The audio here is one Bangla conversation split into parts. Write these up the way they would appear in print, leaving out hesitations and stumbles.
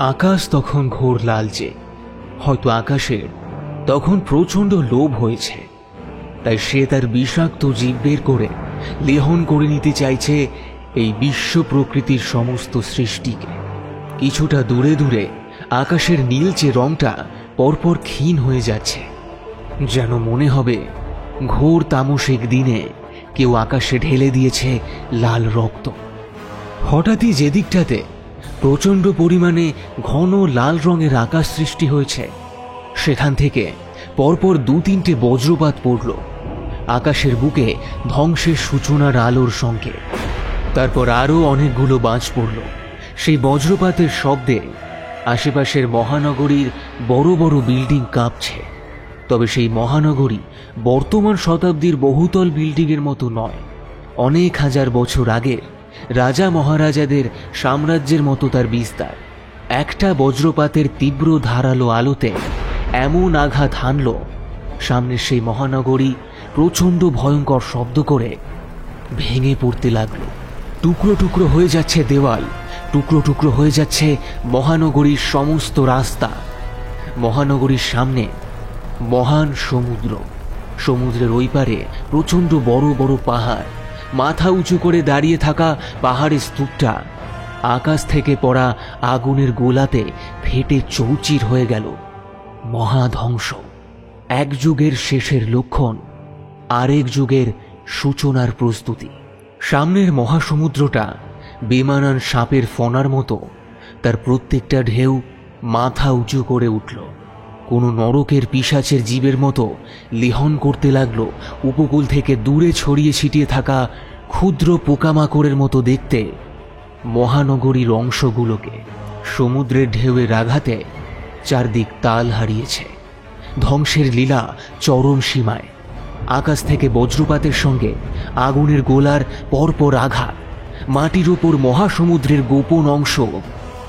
আকাশ তখন ঘোর লালচে। হয়তো আকাশের তখন প্রচন্ড লোভ হয়েছে, তাই সে তার বিষাক্ত জীব বের করে লেহন করে নিতে চাইছে এই বিশ্ব প্রকৃতির সমস্ত সৃষ্টিকে। কিছুটা দূরে দূরে আকাশের নীলচে রংটা পরপর ক্ষীণ হয়ে যাচ্ছে, যেন মনে হবে ঘোর তামসিক দিনে কেউ আকাশে ঢেলে দিয়েছে লাল রক্ত। হঠাৎই যেদিকটাতে প্রচন্ড পরিমাণে ঘন লাল রঙের আকাশ সৃষ্টি হয়েছে, সেখান থেকে পরপর 2-3টে বজ্রপাত পড়ল। আকাশের বুকে ধ্বংসের সূচনার আলোর সঙ্গে তারপর আরও অনেকগুলো বাজ পড়ল। সেই বজ্রপাতের শব্দে আশেপাশের মহানগরীর বড় বড় বিল্ডিং কাঁপছে। তবে সেই মহানগরী বর্তমান শতাব্দীর বহুতল বিল্ডিংয়ের মতো নয়, অনেক হাজার বছর আগের রাজা মহারাজাদের সাম্রাজ্যের মতো তার বিস্তার। একটা বজ্রপাতের তীব্র ধারালো আলোতে এমন আঘাত হানল, সামনের সেই মহানগরী প্রচণ্ড ভয়ঙ্কর শব্দ করে ভেঙে পড়তে লাগলো। টুকরো টুকরো হয়ে যাচ্ছে দেওয়াল, টুকরো টুকরো হয়ে যাচ্ছে মহানগরীর সমস্ত রাস্তা। মহানগরীর সামনে মহান সমুদ্র, সমুদ্রের ওই পারে প্রচণ্ড বড় বড় পাহাড়, মাথা উঁচু করে দাঁড়িয়ে থাকা পাহাড়ের স্তূপটা আকাশ থেকে পড়া আগুনের গোলাতে ফেটে চৌচির হয়ে গেল। মহাধ্বংস, এক যুগের শেষের লক্ষণ, আরেক যুগের সূচনার প্রস্তুতি। সামনের মহাসমুদ্রটা বেমানান সাপের ফনার মতো তার প্রত্যেকটা ঢেউ মাথা উঁচু করে উঠল। কোনো নরকের পিশাচের জীবের মতো লিহন করতে লাগলো উপকূল থেকে দূরে ছড়িয়ে ছিটিয়ে থাকা ক্ষুদ্র পোকামাকড়ের মতো দেখতে মহানগরীর অংশগুলোকে। সমুদ্রের ঢেউয়ের আঘাতে চারদিক তাল হারিয়েছে, ধ্বংসের লীলা চরম সীমায়। আকাশ থেকে বজ্রপাতের সঙ্গে আগুনের গোলার পরপর আঘাত, মাটির ওপর মহাসমুদ্রের গোপন অংশ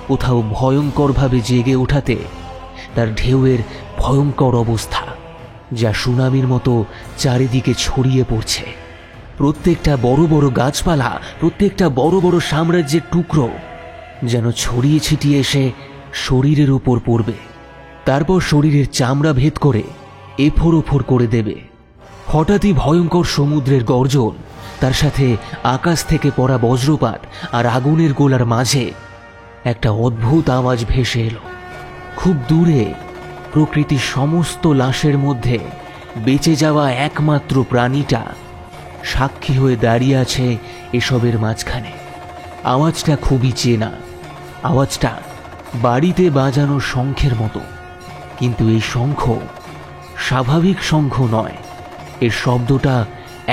কোথাও ভয়ঙ্করভাবে জেগে ওঠাতে তার ঢেউয়ের ভয়ঙ্কর অবস্থা, যা সুনামির মতো চারিদিকে ছড়িয়ে পড়ছে। প্রত্যেকটা বড় বড় গাছপালা, প্রত্যেকটা বড় বড় সাম্রাজ্যের টুকরো যেন ছড়িয়ে ছিটিয়ে এসে শরীরের উপর পড়বে, তারপর শরীরের চামড়া ভেদ করে এফোর ওফোর করে দেবে। হঠাৎই ভয়ঙ্কর সমুদ্রের গর্জন, তার সাথে আকাশ থেকে পড়া বজ্রপাত আর আগুনের গোলার মাঝে একটা অদ্ভুত আওয়াজ ভেসে এলো। খুব দূরে প্রকৃতির সমস্ত লাশের মধ্যে বেঁচে যাওয়া একমাত্র প্রাণীটা সাক্ষী হয়ে দাঁড়িয়ে আছে এসবের মাঝখানে। আওয়াজটা খুবই চেনা, আওয়াজটা বাড়িতে বাজানো শঙ্খের মতো, কিন্তু এই শঙ্খ স্বাভাবিক শঙ্খ নয়। এর শব্দটা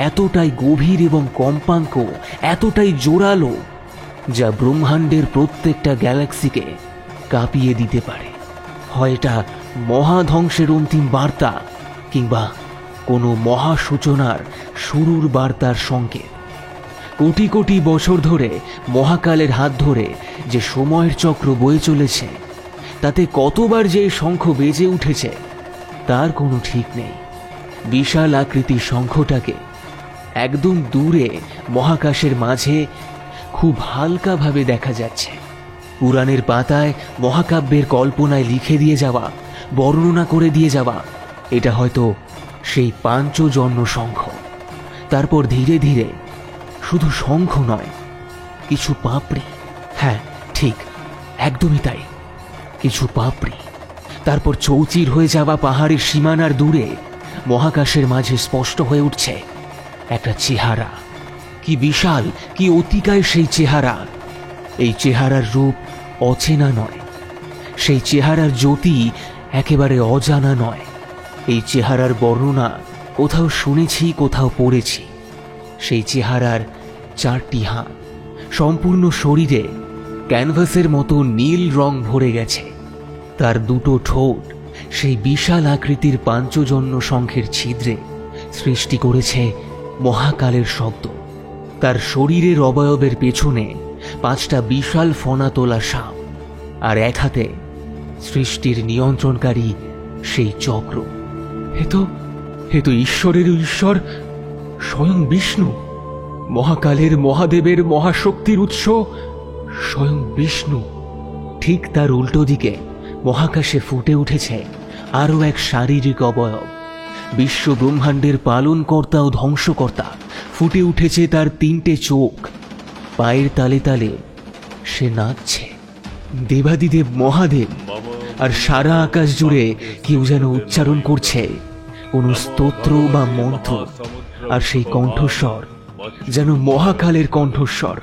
এতটাই গভীর এবং কম্পাঙ্ক এতটাই জোরালো, যা ব্রহ্মাণ্ডের প্রত্যেকটা গ্যালাক্সিকে কাঁপিয়ে দিতে পারে। হয় এটা মহাধ্বংসের অন্তিম বার্তা, কিংবা কোনো মহাসূচনার শুরুর বার্তার সংকেত। কোটি কোটি বছর ধরে মহাকালের হাত ধরে যে সময়ের চক্র বয়ে চলেছে, তাতে কতবার যে শঙ্খ বেজে উঠেছে তার কোনো ঠিক নেই। বিশাল আকৃতির শঙ্খটাকে একদম দূরে মহাকাশের মাঝে খুব হালকাভাবে দেখা যাচ্ছে। পুরাণের পাতায় মহাকাব্যের কল্পনায় লিখে দিয়ে যাওয়া, বর্ণনা করে দিয়ে যাওয়া এটা হয়তো সেই পাঞ্চজন্য শঙ্খ। তারপর ধীরে ধীরে শুধু শঙ্খ নয়, কিছু পাপড়ি, হ্যাঁ ঠিক একদমই তাই, কিছু পাপড়ি। তারপর চৌচির হয়ে যাওয়া পাহাড়ের সীমানার দূরে মহাকাশের মাঝে স্পষ্ট হয়ে উঠছে একটা চেহারা। কি বিশাল, কি অতিকায় সেই চেহারা! এই চেহারার রূপ অচেনা নয়, সেই চেহারার জ্যোতি একেবারে অজানা নয়। এই চেহারার বর্ণনা কোথাও শুনেছি, কোথাও পড়েছি। সেই চেহারার 4টি হাত, সম্পূর্ণ শরীরে ক্যানভাসের মতো নীল রং ভরে গেছে। তার 2টো ঠোঁট সেই বিশাল আকৃতির পাঞ্চজন্য শঙ্খের ছিদ্রে সৃষ্টি করেছে মহাকালের শব্দ। তার শরীরের অবয়বের পেছনে 5টা বিশাল ফনা তোলা সাপ, আর এক হাতে সৃষ্টির নিয়ন্ত্রণকারী সেই চক্র। হে তো ঈশ্বরেরও ঈশ্বর, স্বয়ং বিষ্ণু, মহাকালের, মহাদেবের, মহাশক্তির উৎস স্বয়ং বিষ্ণু। ঠিক তার উল্টো দিকে মহাকাশে ফুটে উঠেছে আরও এক শারীরিক অবয়ব। বিশ্ব ব্রহ্মাণ্ডের পালনকর্তা ও ধ্বংসকর্তা। ফুটে উঠেছে তার 3টে চোখ। পায়ের তালে তালে সে নাচছে। দেবাদিদেব মহাদেব, আর সারা আকাশ জুড়ে কেউ যেন উচ্চারণ করছে কোনো স্তোত্র বা মন্ত্র। আর সেই কণ্ঠস্বর যেন মহাকালের কণ্ঠস্বর,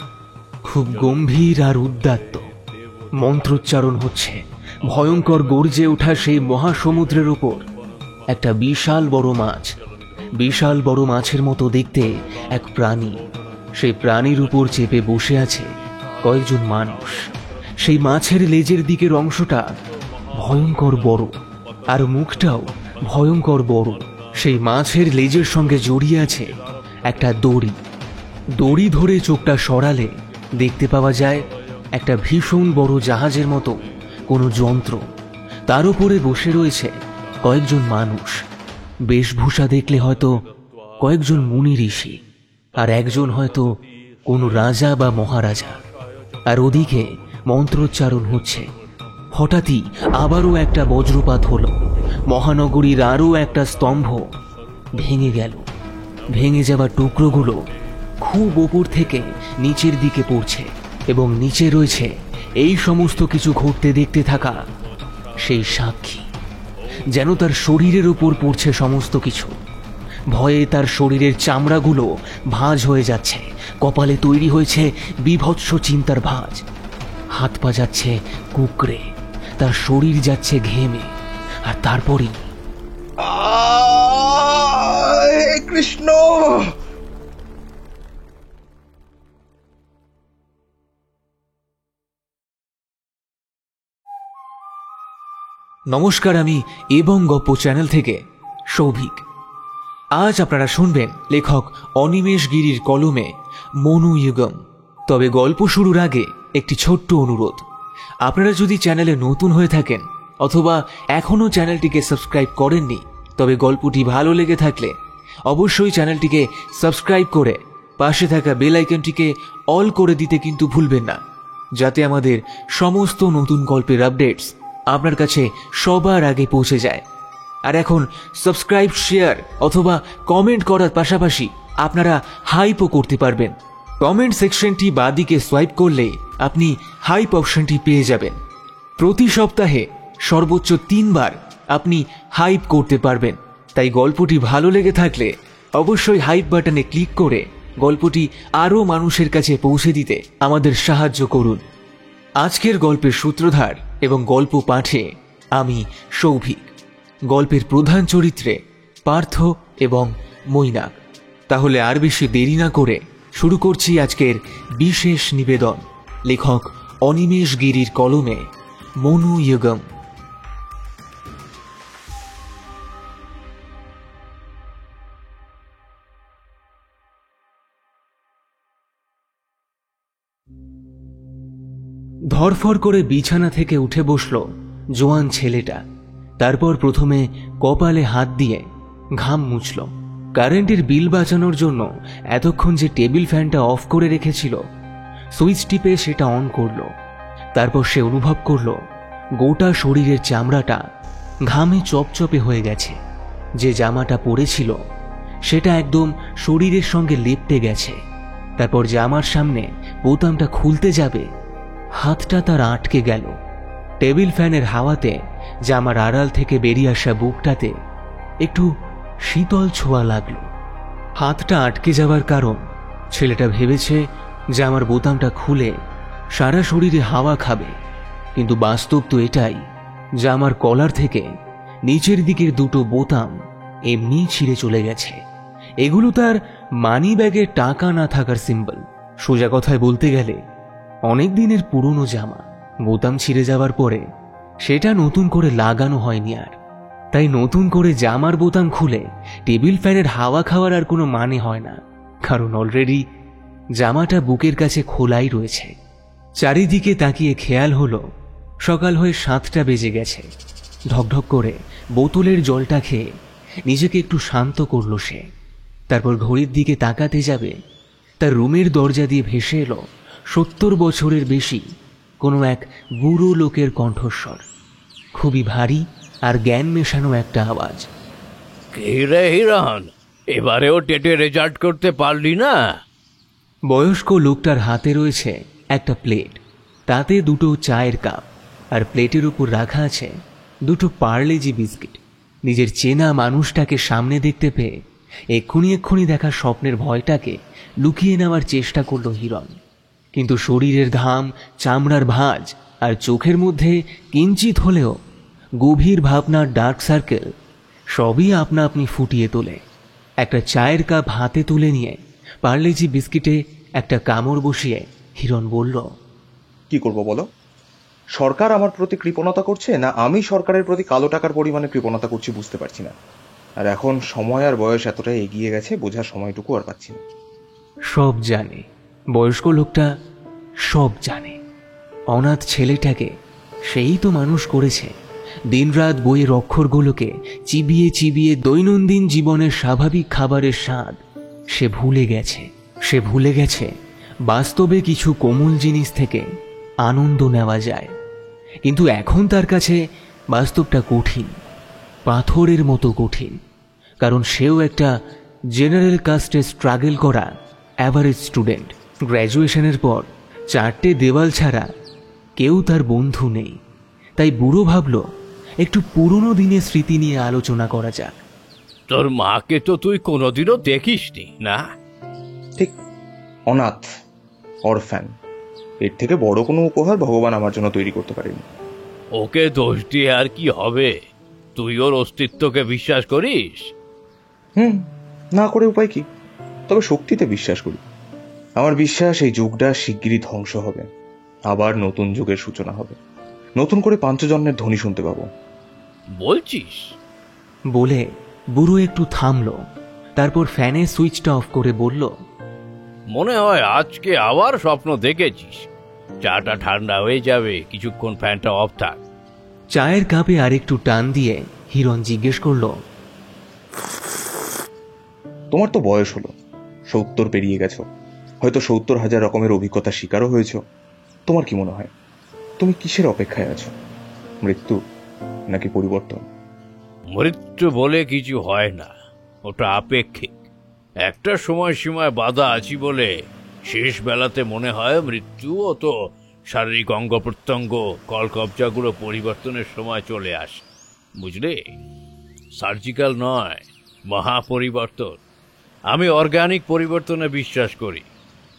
খুব গম্ভীর আর উদ্দাত্ত। মন্ত্রোচ্চারণ হচ্ছে। ভয়ঙ্কর গর্জে ওঠা সেই মহাসমুদ্রের উপর একটা বিশাল বড় মাছ, বিশাল বড় মাছের মতো দেখতে এক প্রাণী। সেই প্রাণীর উপর চেপে বসে আছে কয়েকজন মানুষ। সেই মাছের লেজের দিকের অংশটা ভয়ঙ্কর বড়, আর মুখটাও ভয়ঙ্কর বড়। সেই মাছের লেজের সঙ্গে জড়িয়ে আছে একটা দড়ি। দড়ি ধরে চোখটা সরালে দেখতে পাওয়া যায় একটা ভীষণ বড় জাহাজের মতো কোনো যন্ত্র। তার উপরে বসে রয়েছে কয়েকজন মানুষ। বেশভূষা দেখলে হয়তো কয়েকজন মুনি ঋষি, আর একজন হয়তো কোনো রাজা বা মহারাজা। আর ওদিকে মন্ত্রোচ্চারণ হচ্ছে। হঠাৎই আবারও একটা বজ্রপাত হলো। মহানগরীর আরও একটা স্তম্ভ ভেঙে গেল। ভেঙে যাওয়া টুকরোগুলো খুব ওপর থেকে নিচের দিকে পড়ছে, এবং নিচে রয়েছে এই সমস্ত কিছু ঘটতে দেখতে থাকা সেই সাক্ষী। যেন তার শরীরের উপর পড়ছে সমস্ত কিছু। ভয়ে তার শরীরের চামড়াগুলো ভাঁজ হয়ে যাচ্ছে। কপালে তৈরি হয়েছে বীভৎস চিন্তার ভাঁজ। হাত পা যাচ্ছে কুকড়ে, তার শরীর যাচ্ছে ঘেমে। আর তারপরই কৃষ্ণ! নমস্কার, আমি এবং গপ্প চ্যানেল থেকে সৌভিক। আজ আপনারা শুনবেন লেখক অনিমেষ গিরির কলমে মনু ইউগম। তবে গল্প শুরুর আগে একটি ছোট্ট অনুরোধ। আপনারা যদি চ্যানেলে নতুন হয়ে থাকেন অথবা এখনও চ্যানেলটিকে সাবস্ক্রাইব করেননি, তবে গল্পটি ভালো লেগে থাকলে অবশ্যই চ্যানেলটিকে সাবস্ক্রাইব করে পাশে থাকা বেল আইকনটিকে অল করে দিতে কিন্তু ভুলবেন না, যাতে আমাদের সমস্ত নতুন গল্পের আপডেটস আপনার কাছে সবার আগে পৌঁছে যায়। আর এখন সাবস্ক্রাইব, শেয়ার অথবা কমেন্ট করার পাশাপাশি আপনারা হাইপও করতে পারবেন। কমেন্ট সেকশনটি বাঁদিকে সোয়াইপ করলে আপনি হাইপ অপশনটি পেয়ে যাবেন। প্রতি সপ্তাহে সর্বোচ্চ 3 বার আপনি হাইপ করতে পারবেন। তাই গল্পটি ভালো লেগে থাকলে অবশ্যই হাইপ বাটনে ক্লিক করে গল্পটি আরও মানুষের কাছে পৌঁছে দিতে আমাদের সাহায্য করুন। আজকের গল্পের সূত্রধার এবং গল্প পাঠে আমি সৌভিক। গল্পের প্রধান চরিত্রে পার্থ এবং মৈনাক। তাহলে আর বেশি দেরি না করে শুরু করছি আজকের বিশেষ নিবেদন, লেখক অনিমেষ গিরির কলমে মনু ইউগম। ধরফর করে বিছানা থেকে উঠে বসল জোয়ান ছেলেটা। তারপর প্রথমে কপালে হাত দিয়ে ঘাম মুছল। কারেন্টের বিল বাঁচানোর জন্য এতক্ষণ যে টেবিল ফ্যানটা অফ করে রেখেছিল, সুইচ টিপে সেটা অন করল। তারপর সে অনুভব করল গোটা শরীরের চামড়াটা ঘামে চপচপে হয়ে গেছে। যে জামাটা পরেছিল সেটা একদম শরীরের সঙ্গে লেপ্টে গেছে। তারপর জামার সামনে বোতামটা খুলতে যাবে, হাতটা তার আটকে গেল। টেবিল ফ্যানের হাওয়াতে জামার আড়াল থেকে বেরিয়ে আসা বুকটাতে একটু শীতল ছোঁয়া লাগলো। হাতটা আটকে যাওয়ার কারণ ছেলেটা ভেবেছে জামার বোতামটা খুলে সারা শরীরে হাওয়া খাবে, কিন্তু বাস্তব তো এটাই। জামার কলার থেকে নিচের দিকের 2টো বোতাম এমনি ছিঁড়ে চলে গেছে। এগুলো তার মানি ব্যাগে টাকা না থাকার সিম্বল। সোজা কথায় বলতে গেলে অনেক দিনের পুরনো জামা বোতাম ছিঁড়ে যাওয়ার পরে সেটা নতুন করে লাগানো হয়নি আর। তাই নতুন করে জামার বোতাম খুলে টেবিল ফ্যানের হাওয়া খাওয়ার আর কোনো মানে হয় না, কারণ অলরেডি জামাটা বুকের কাছে খোলাই রয়েছে। চারিদিকে তাকিয়ে খেয়াল হলো সকাল হয়ে 7টা বেজে গেছে। ঢকঢক করে বোতলের জলটা খেয়ে নিজেকে একটু শান্ত করল সে। তারপর ঘড়ির দিকে তাকাতে যাবে, তার রুমের দরজা দিয়ে ভেসে এলো 70 বছরের বেশি কোনো এক বুড়ো লোকের কণ্ঠস্বর, খুবই ভারী আর জ্ঞান মেশানো একটা আওয়াজ। কে রে হিরণ, এবারেও টেটে রেজাল্ট করতে পারলি না? বয়স্ক লোকটার হাতে রয়েছে একটা প্লেট, তাতে দুটো চায়ের কাপ, আর প্লেটের উপর রাখা আছে দুটো পার্লেজি বিস্কিট। নিজের চেনা মানুষটাকে সামনে দেখতে পেয়ে এক্ষুনি দেখা স্বপ্নের ভয়টাকে লুকিয়ে নেওয়ার চেষ্টা করল হিরণ, কিন্তু শরীরের ঘাম, চামড়ার ভাঁজ আর চোখের মধ্যে কিঞ্চিত হলেও গভীর ভাবনার ডার্ক সার্কেল সবই আপনা আপনি ফুটিয়ে তোলে। একটা চায়ের কাপ হাতে তুলে নিয়ে পার্লেজি বিস্কিটে একটা কামড় বসিয়ে হিরণ বলল, কি করব বলো? সরকার আমার প্রতি কৃপণতা করছে, না আমি সরকারের প্রতি কালো টাকার পরিমাণে কৃপণতা করছি বুঝতে পারছি না। আর এখন সময় আর বয়স এতটাই এগিয়ে গেছে, বোঝার সময়টুকু আর পাচ্ছি না। সব জানে বয়স্ক লোকটা, সব জানে। অনাথ ছেলেটাকে সেই তো মানুষ করেছে, দিনরাত বইয়ের অক্ষরগুলোকে চিবিয়ে চিবিয়ে দৈনন্দিন জীবনের স্বাভাবিক খাবারের স্বাদ সে ভুলে গেছে বাস্তবে কিছু কোমল জিনিস থেকে আনন্দ নেওয়া যায়। কিন্তু এখন তার কাছে বাস্তবটা কঠিন, পাথরের মতো কঠিন, কারণ সেও একটা জেনারেল কাস্টে স্ট্রাগল করা অ্যাভারেজ স্টুডেন্ট। গ্র্যাজুয়েশনের পর 4টে দেওয়াল ছাড়া কেউ তার বন্ধু নেই। তাই বুড়ো ভাবল একটু পুরনো দিনের স্মৃতি নিয়ে আলোচনা করা যাক। তোর মাকে তো তুই কোনোদিনও দেখিসনি না? ঠিক, অনাথ, অরফ্যান। এর থেকে বড় কোনো উপহার ভগবান আমার জন্য তৈরি করতে পারেনি। ওকে দোষ দিয়ে আর কি হবে? তুই ওর অস্তিত্বকে বিশ্বাস করিস? না করে উপায় কি? তবে শক্তিতে বিশ্বাস করি। আমার বিশ্বাস এই যুগটা শিগগিরই ধ্বংস হবে, আবার নতুন যুগের সূচনা হবে। নতুন করে পাঞ্চজন্যের ধ্বনি শুনতে পাবো। বলছিস? বলে বুড়ো একটু থামল, তারপর ফ্যানের সুইচটা অফ করে বলল, মনে হয় আজকে আবার স্বপ্ন দেখেছিস। চাটা ঠান্ডা হয়ে যাবে, কিছুক্ষণ ফ্যানটা অফ থাক। চায়ের কাপে আরেকটু টান দিয়ে হিরণ জিজ্ঞেস করল, তোমার তো বয়স হলো, 70 পেরিয়ে গেছো, হয়তো 70,000 রকমের অভিজ্ঞতার শিকারও হয়েছ। তোমার কি মনে হয় তুমি কিসের অপেক্ষায় আছো? মৃত্যু নাকি পরিবর্তন? মৃত্যু বলে কিছু হয় না, ওটা আপেক্ষিক। একটা সময়সীমায় বাধা আছি বলে শেষ বেলাতে মনে হয় মৃত্যু ও তো শারীরিক অঙ্গ প্রত্যঙ্গ কলকবজাগুলো পরিবর্তনের সময় চলে আসে, বুঝলে? সার্জিক্যাল নয়, মহাপরিবর্তন। আমি অর্গানিক পরিবর্তনে বিশ্বাস করি।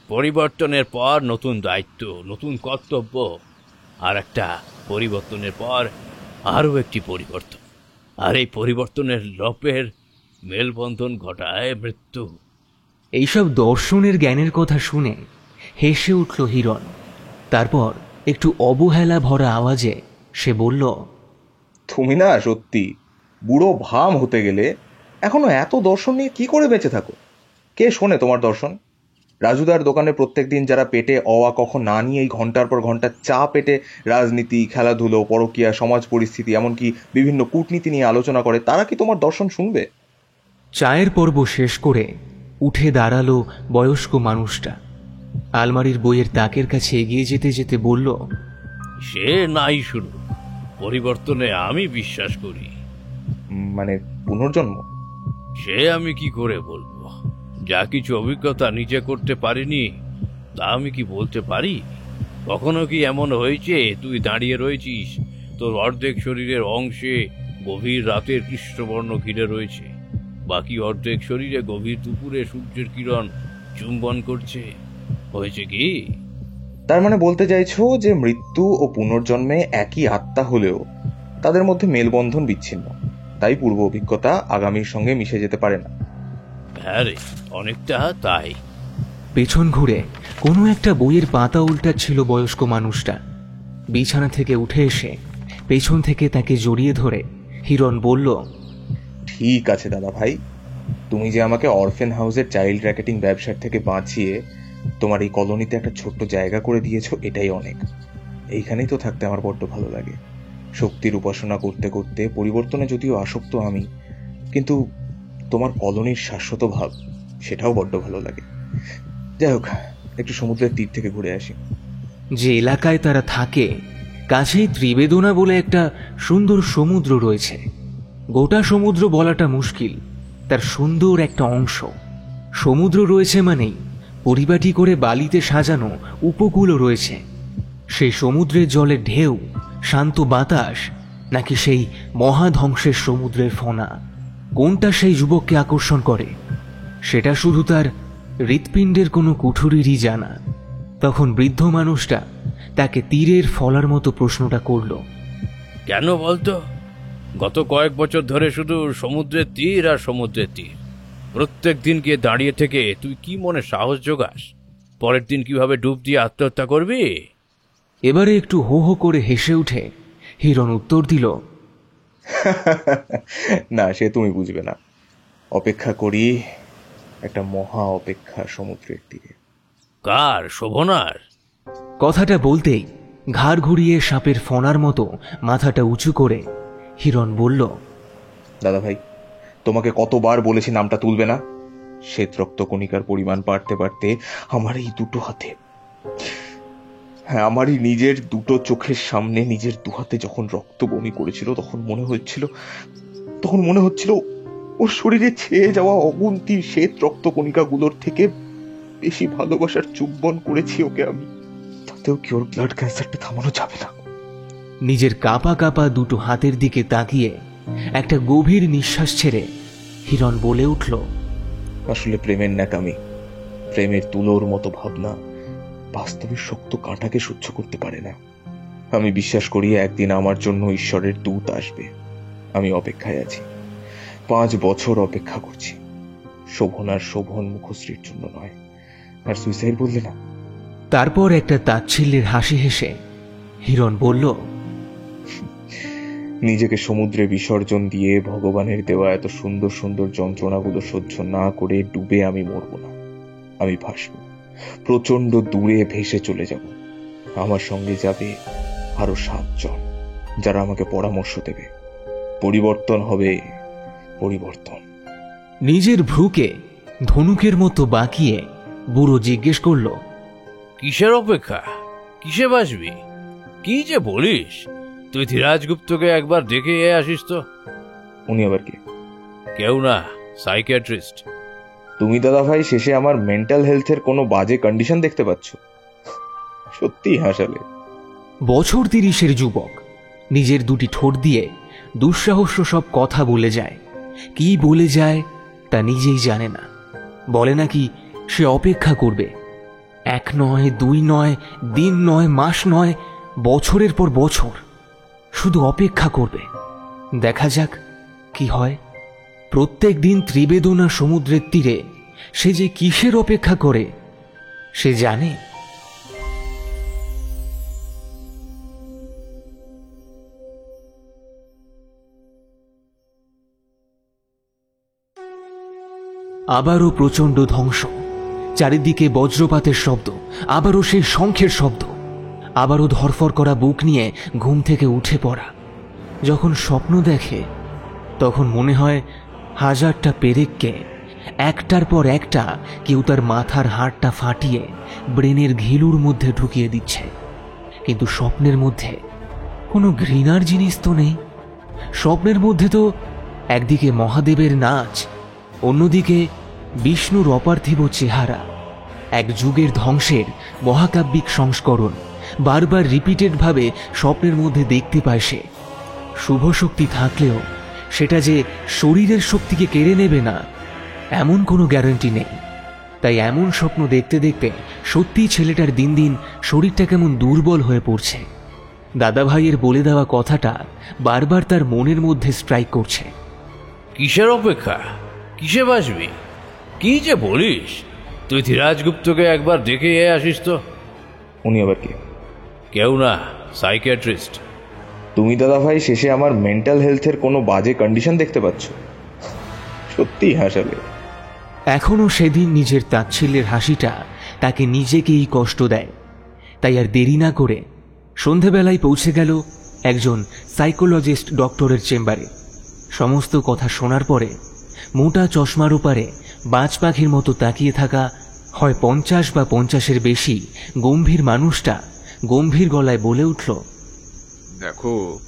পরিবর্তনের পর নতুন দায়িত্ব, নতুন কর্তব্য, আর একটা পরিবর্তনের পর আরও একটি পরিবর্তন। আর এই পরিবর্তনের লোপের মেলবন্ধন ঘটায় মৃত্যু। এইসব দর্শনের জ্ঞানের কথা শুনে হেসে উঠল হিরণ। তারপর একটু অবহেলা ভরা আওয়াজে সে বলল, তুমি না সত্যি বুড়ো ভাম হতে গেলে এখনো এত দর্শন নিয়ে কি করে বেঁচে থাকো? কে শোনে তোমার দর্শন? রাজুদার দোকানে প্রত্যেকদিন যারা পেটে অওয়া কখন না নিয়ে এই ঘন্টার পর ঘন্টা চা পেটে রাজনীতি, খেলাধুলো, পরকীয়া, সমাজ পরিস্থিতি, এমনকি বিভিন্ন কূটনীতি নিয়ে আলোচনা করে, তারা কি তোমার দর্শন শুনবে? চায়ের পর্ব শেষ করে উঠে দাঁড়ালো বয়স্ক মানুষটা। আলমারির বইয়ের তাকের কাছে এগিয়ে যেতে যেতে বলল, সে নাই শুরু, পরিবর্তনে আমি বিশ্বাস করি। মানে পুনর্জন্ম? সে আমি কি করে বলবো? যা কিছু অভিজ্ঞতা নিজে করতে পারিনি তা আমি কি বলতে পারি? কখনো কি এমন হয়েছে তুই দাঁড়িয়ে রয়েছিস, তোর অর্ধেক শরীরের অংশে গভীর রাতের কৃষ্ণবর্ণ ঘিরে রয়েছে, বাকি অর্ধেক শরীরে গভীর দুপুরে সূর্যের কিরণ চুম্বন করছে? হয়েছে কি? তার মানে বলতে চাইছো যে মৃত্যু ও পুনর্জন্মে একই আত্মা হলেও তাদের মধ্যে মেলবন্ধন বিচ্ছিন্ন, তাই পূর্ব অভিজ্ঞতা আগামীর সঙ্গে মিশে যেতে পারে না। হ্যাঁ রে, অনেকটা তাই। পেছন ঘুরে কোনো একটা বইয়ের পাতা উল্টাচ্ছিল বয়স্ক মানুষটা। বিছানা থেকে উঠে এসে পেছন থেকে তাকে জড়িয়ে ধরে হিরণ বলল, ঠিক আছে দাদা ভাই, তুমি যে আমাকে অরফেন হাউসের চাইল্ড র্যাকেটিং ব্যবসার থেকে বাঁচিয়ে তোমার এই কলোনিতে একটা ছোট্ট জায়গা করে দিয়েছো, এটাই অনেক। এইখানেই তো থাকতে আমার বড্ড ভালো লাগে। শক্তির উপাসনা করতে করতে পরিবর্তনে যদিও আসক্ত আমি, কিন্তু তোমার কলোনির শাশ্বত ভাব সেটাও বড্ড ভালো লাগে। যাই হোক, একটু সমুদ্রের তীর থেকে ঘুরে আসি। যে এলাকায় তারা থাকে কাছেই ত্রিবেদনা বলে একটা সুন্দর সমুদ্র রয়েছে। গোটা সমুদ্র বলাটা মুশকিল, তার সুন্দর একটা অংশ। সমুদ্র রয়েছে মানেই পরিপাটি করে বালিতে সাজানো উপকূলও রয়েছে। সেই সমুদ্রের জলের ঢেউ, শান্ত বাতাস, নাকি সেই মহাধ্বংসের সমুদ্রের ফনা, কোনটা সেই যুবককে আকর্ষণ করে সেটা শুধু তার হৃৎপিণ্ডের কোনো কুঠুরিরই জানা। তখন বৃদ্ধ মানুষটা তাকে তীরের ফলার মতো প্রশ্নটা করল। কেন বলতো? গত কয়েক বছর ধরে শুধু সমুদ্রের তীর আর সমুদ্রের তীর। প্রত্যেক দিন গিয়ে দাঁড়িয়ে থেকে তুই কি মনে সাহস জোগাস পরের দিন কিভাবে ডুব দিয়ে আত্মহত্যা করবি? এবারে একটু হো হো করে হেসে উঠে হিরণ উত্তর দিল, না, সে তুমি বুঝবে না। অপেক্ষা করি একটা মহা অপেক্ষা সমুদ্রের তীরে। কার? শোভনার? কথাটা বলতেই ঘাড় ঘুরিয়ে সাপের ফনার মতো মাথাটা উঁচু করে হিরণ বলল, দাদা ভাই, তোমাকে কতবার বলেছি নামটা তুলবে না। শ্বেত রক্তকণিকার পরিমাণ বাড়তে বাড়তে আমার এই দুটো হাতে, হ্যাঁ, আমারই নিজের দুটো চোখের সামনে নিজের দুহাতে যখন রক্ত বমি করেছিল তখন মনে হচ্ছিল ওর শরীরে ছেয়ে যাওয়া অগুন্তি শ্বেত রক্তকণিকাগুলোর থেকে বেশি ভালোবাসার চুম্বন করেছি ওকে আমি। তাতেও কি ওর ব্লাড ক্যান্সারটা থামানো যাবে না? নিজের কাঁপা কাঁপা দুটো হাতের দিকে তাকিয়ে একটা গভীর নিঃশ্বাস ছেড়ে হিরণ বলে উঠল, আসলে প্রেমের ন্যাকামি, প্রেমের তুলোর মতো ভাবনা বাস্তবের শক্ত কাঁটাকে সহ্য করতে পারে না। আমি বিশ্বাস করি একদিন আমার জন্য ঈশ্বরের দূত আসবে। আমি অপেক্ষায় আছি, 5 বছর অপেক্ষা করছি। শোভনার শোভন মুখশ্রীর জন্য নয়। আর সুইসাইড বললে না? তারপর একটা তাচ্ছিল্যের হাসি হেসে হিরণ বলল, নিজেকে সমুদ্রে বিসর্জন দিয়ে ভগবানের দেওয়া এত সুন্দর সুন্দর যন্ত্রণাগুলো সহ্য না করে ডুবে আমি মরব না। আমি ভাসব, প্রচন্ড দূরে ভেসে চলে যাব। আমার সঙ্গে যাবে আরো 7 জন, যারা আমাকে পরামর্শ দেবে। পরিবর্তন হবে, পরিবর্তন। নিজের ভ্রুকে ধনুকের মতো বাঁকিয়ে বুড়ো জিজ্ঞেস করল, কিসের অপেক্ষা? কিসে বাসবি? কি যে বলিস? তুই ধীরাজগুপ্তকে একবার দেখে আসিস তো। উনি আবার কি? কেউ না, সাইকিয়াট্রিস্ট। তুমি দাদা ভাই শেষে আমার মেন্টাল হেলথের কোনো বাজে কন্ডিশন দেখতে পাচ্ছ? সত্যি হাসালে। বছর 30-এর যুবক নিজের দুটি ঠোঁট দিয়ে দুঃসাহস্য সব কথা বলে যায়। কি বলে যায় তা নিজেই জানে না। বলে নাকি সে অপেক্ষা করবে, 1 নয়, 2 নয়, দিন নয়, মাস নয়, বছরের পর বছর শুধু অপেক্ষা করবে। দেখা যাক কি হয়। প্রত্যেক দিন ত্রিবেদনা সমুদ্রের তীরে সে যে কিসের অপেক্ষা করে সে জানে। আবারও প্রচণ্ড ধ্বংস, চারিদিকে বজ্রপাতের শব্দ, আবারও সেই শঙ্খের শব্দ, আবারও ধরফর করা বুক নিয়ে ঘুম থেকে উঠে পড়া। যখন স্বপ্ন দেখে তখন মনে হয় 1000টা পেরেককে একটার পর একটা কেউ তার মাথার হাড়টা ফাটিয়ে ব্রেনের ঘিলুর মধ্যে ঢুকিয়ে দিচ্ছে। কিন্তু স্বপ্নের মধ্যে কোনো ঘৃণার জিনিস তো নেই। স্বপ্নের মধ্যে তো একদিকে মহাদেবের নাচ, অন্যদিকে বিষ্ণুর অপার্থিব চেহারা, এক যুগের ধ্বংসের মহাকাব্যিক সংস্করণ বারবার রিপিটেডভাবে স্বপ্নের মধ্যে দেখতে পায় সে। শুভ শক্তি থাকলেও সেটা যে শরীরের শক্তিকে কেড়ে নেবে না এমন কোনো গ্যারান্টি নেই। তাই এমন স্বপ্ন দেখতে দেখতে সত্যিই ছেলেটার দিন দিন শরীরটা কেমন দুর্বল হয়ে পড়ছে। দাদা ভাইয়ের বলে দেওয়া কথাটা বারবার তার মনের মধ্যে স্ট্রাইক করছে। কিসের অপেক্ষা? কিসে বাসবি? কি যে বলিস? তুই ধীরাজগুপ্তকে একবার দেখে আসিস তো। উনি আবার কি? কেউ না, সাইকিয়াট্রিস্ট। তুমি দাদা ভাই শেষে আমার মেন্টাল হেলথের কোনো বাজে কন্ডিশন দেখতে পাচ্ছ? সত্যি হাসালে। এখনো সেদিন নিজের তাচ্ছিল্যের হাসিটা তাকে নিজেকেই কষ্ট দেয়। তাই আর দেরি না করে সন্ধেবেলায় পৌঁছে গেল একজন সাইকোলজিস্ট ডক্টরের চেম্বারে। সমস্ত কথা শোনার পরে মোটা চশমার ওপারে বাজ পাখির মতো তাকিয়ে থাকা হয় 50 বা 50-এর বেশি গম্ভীর মানুষটা গম্ভীর গলায় বলে উঠল, দেখো,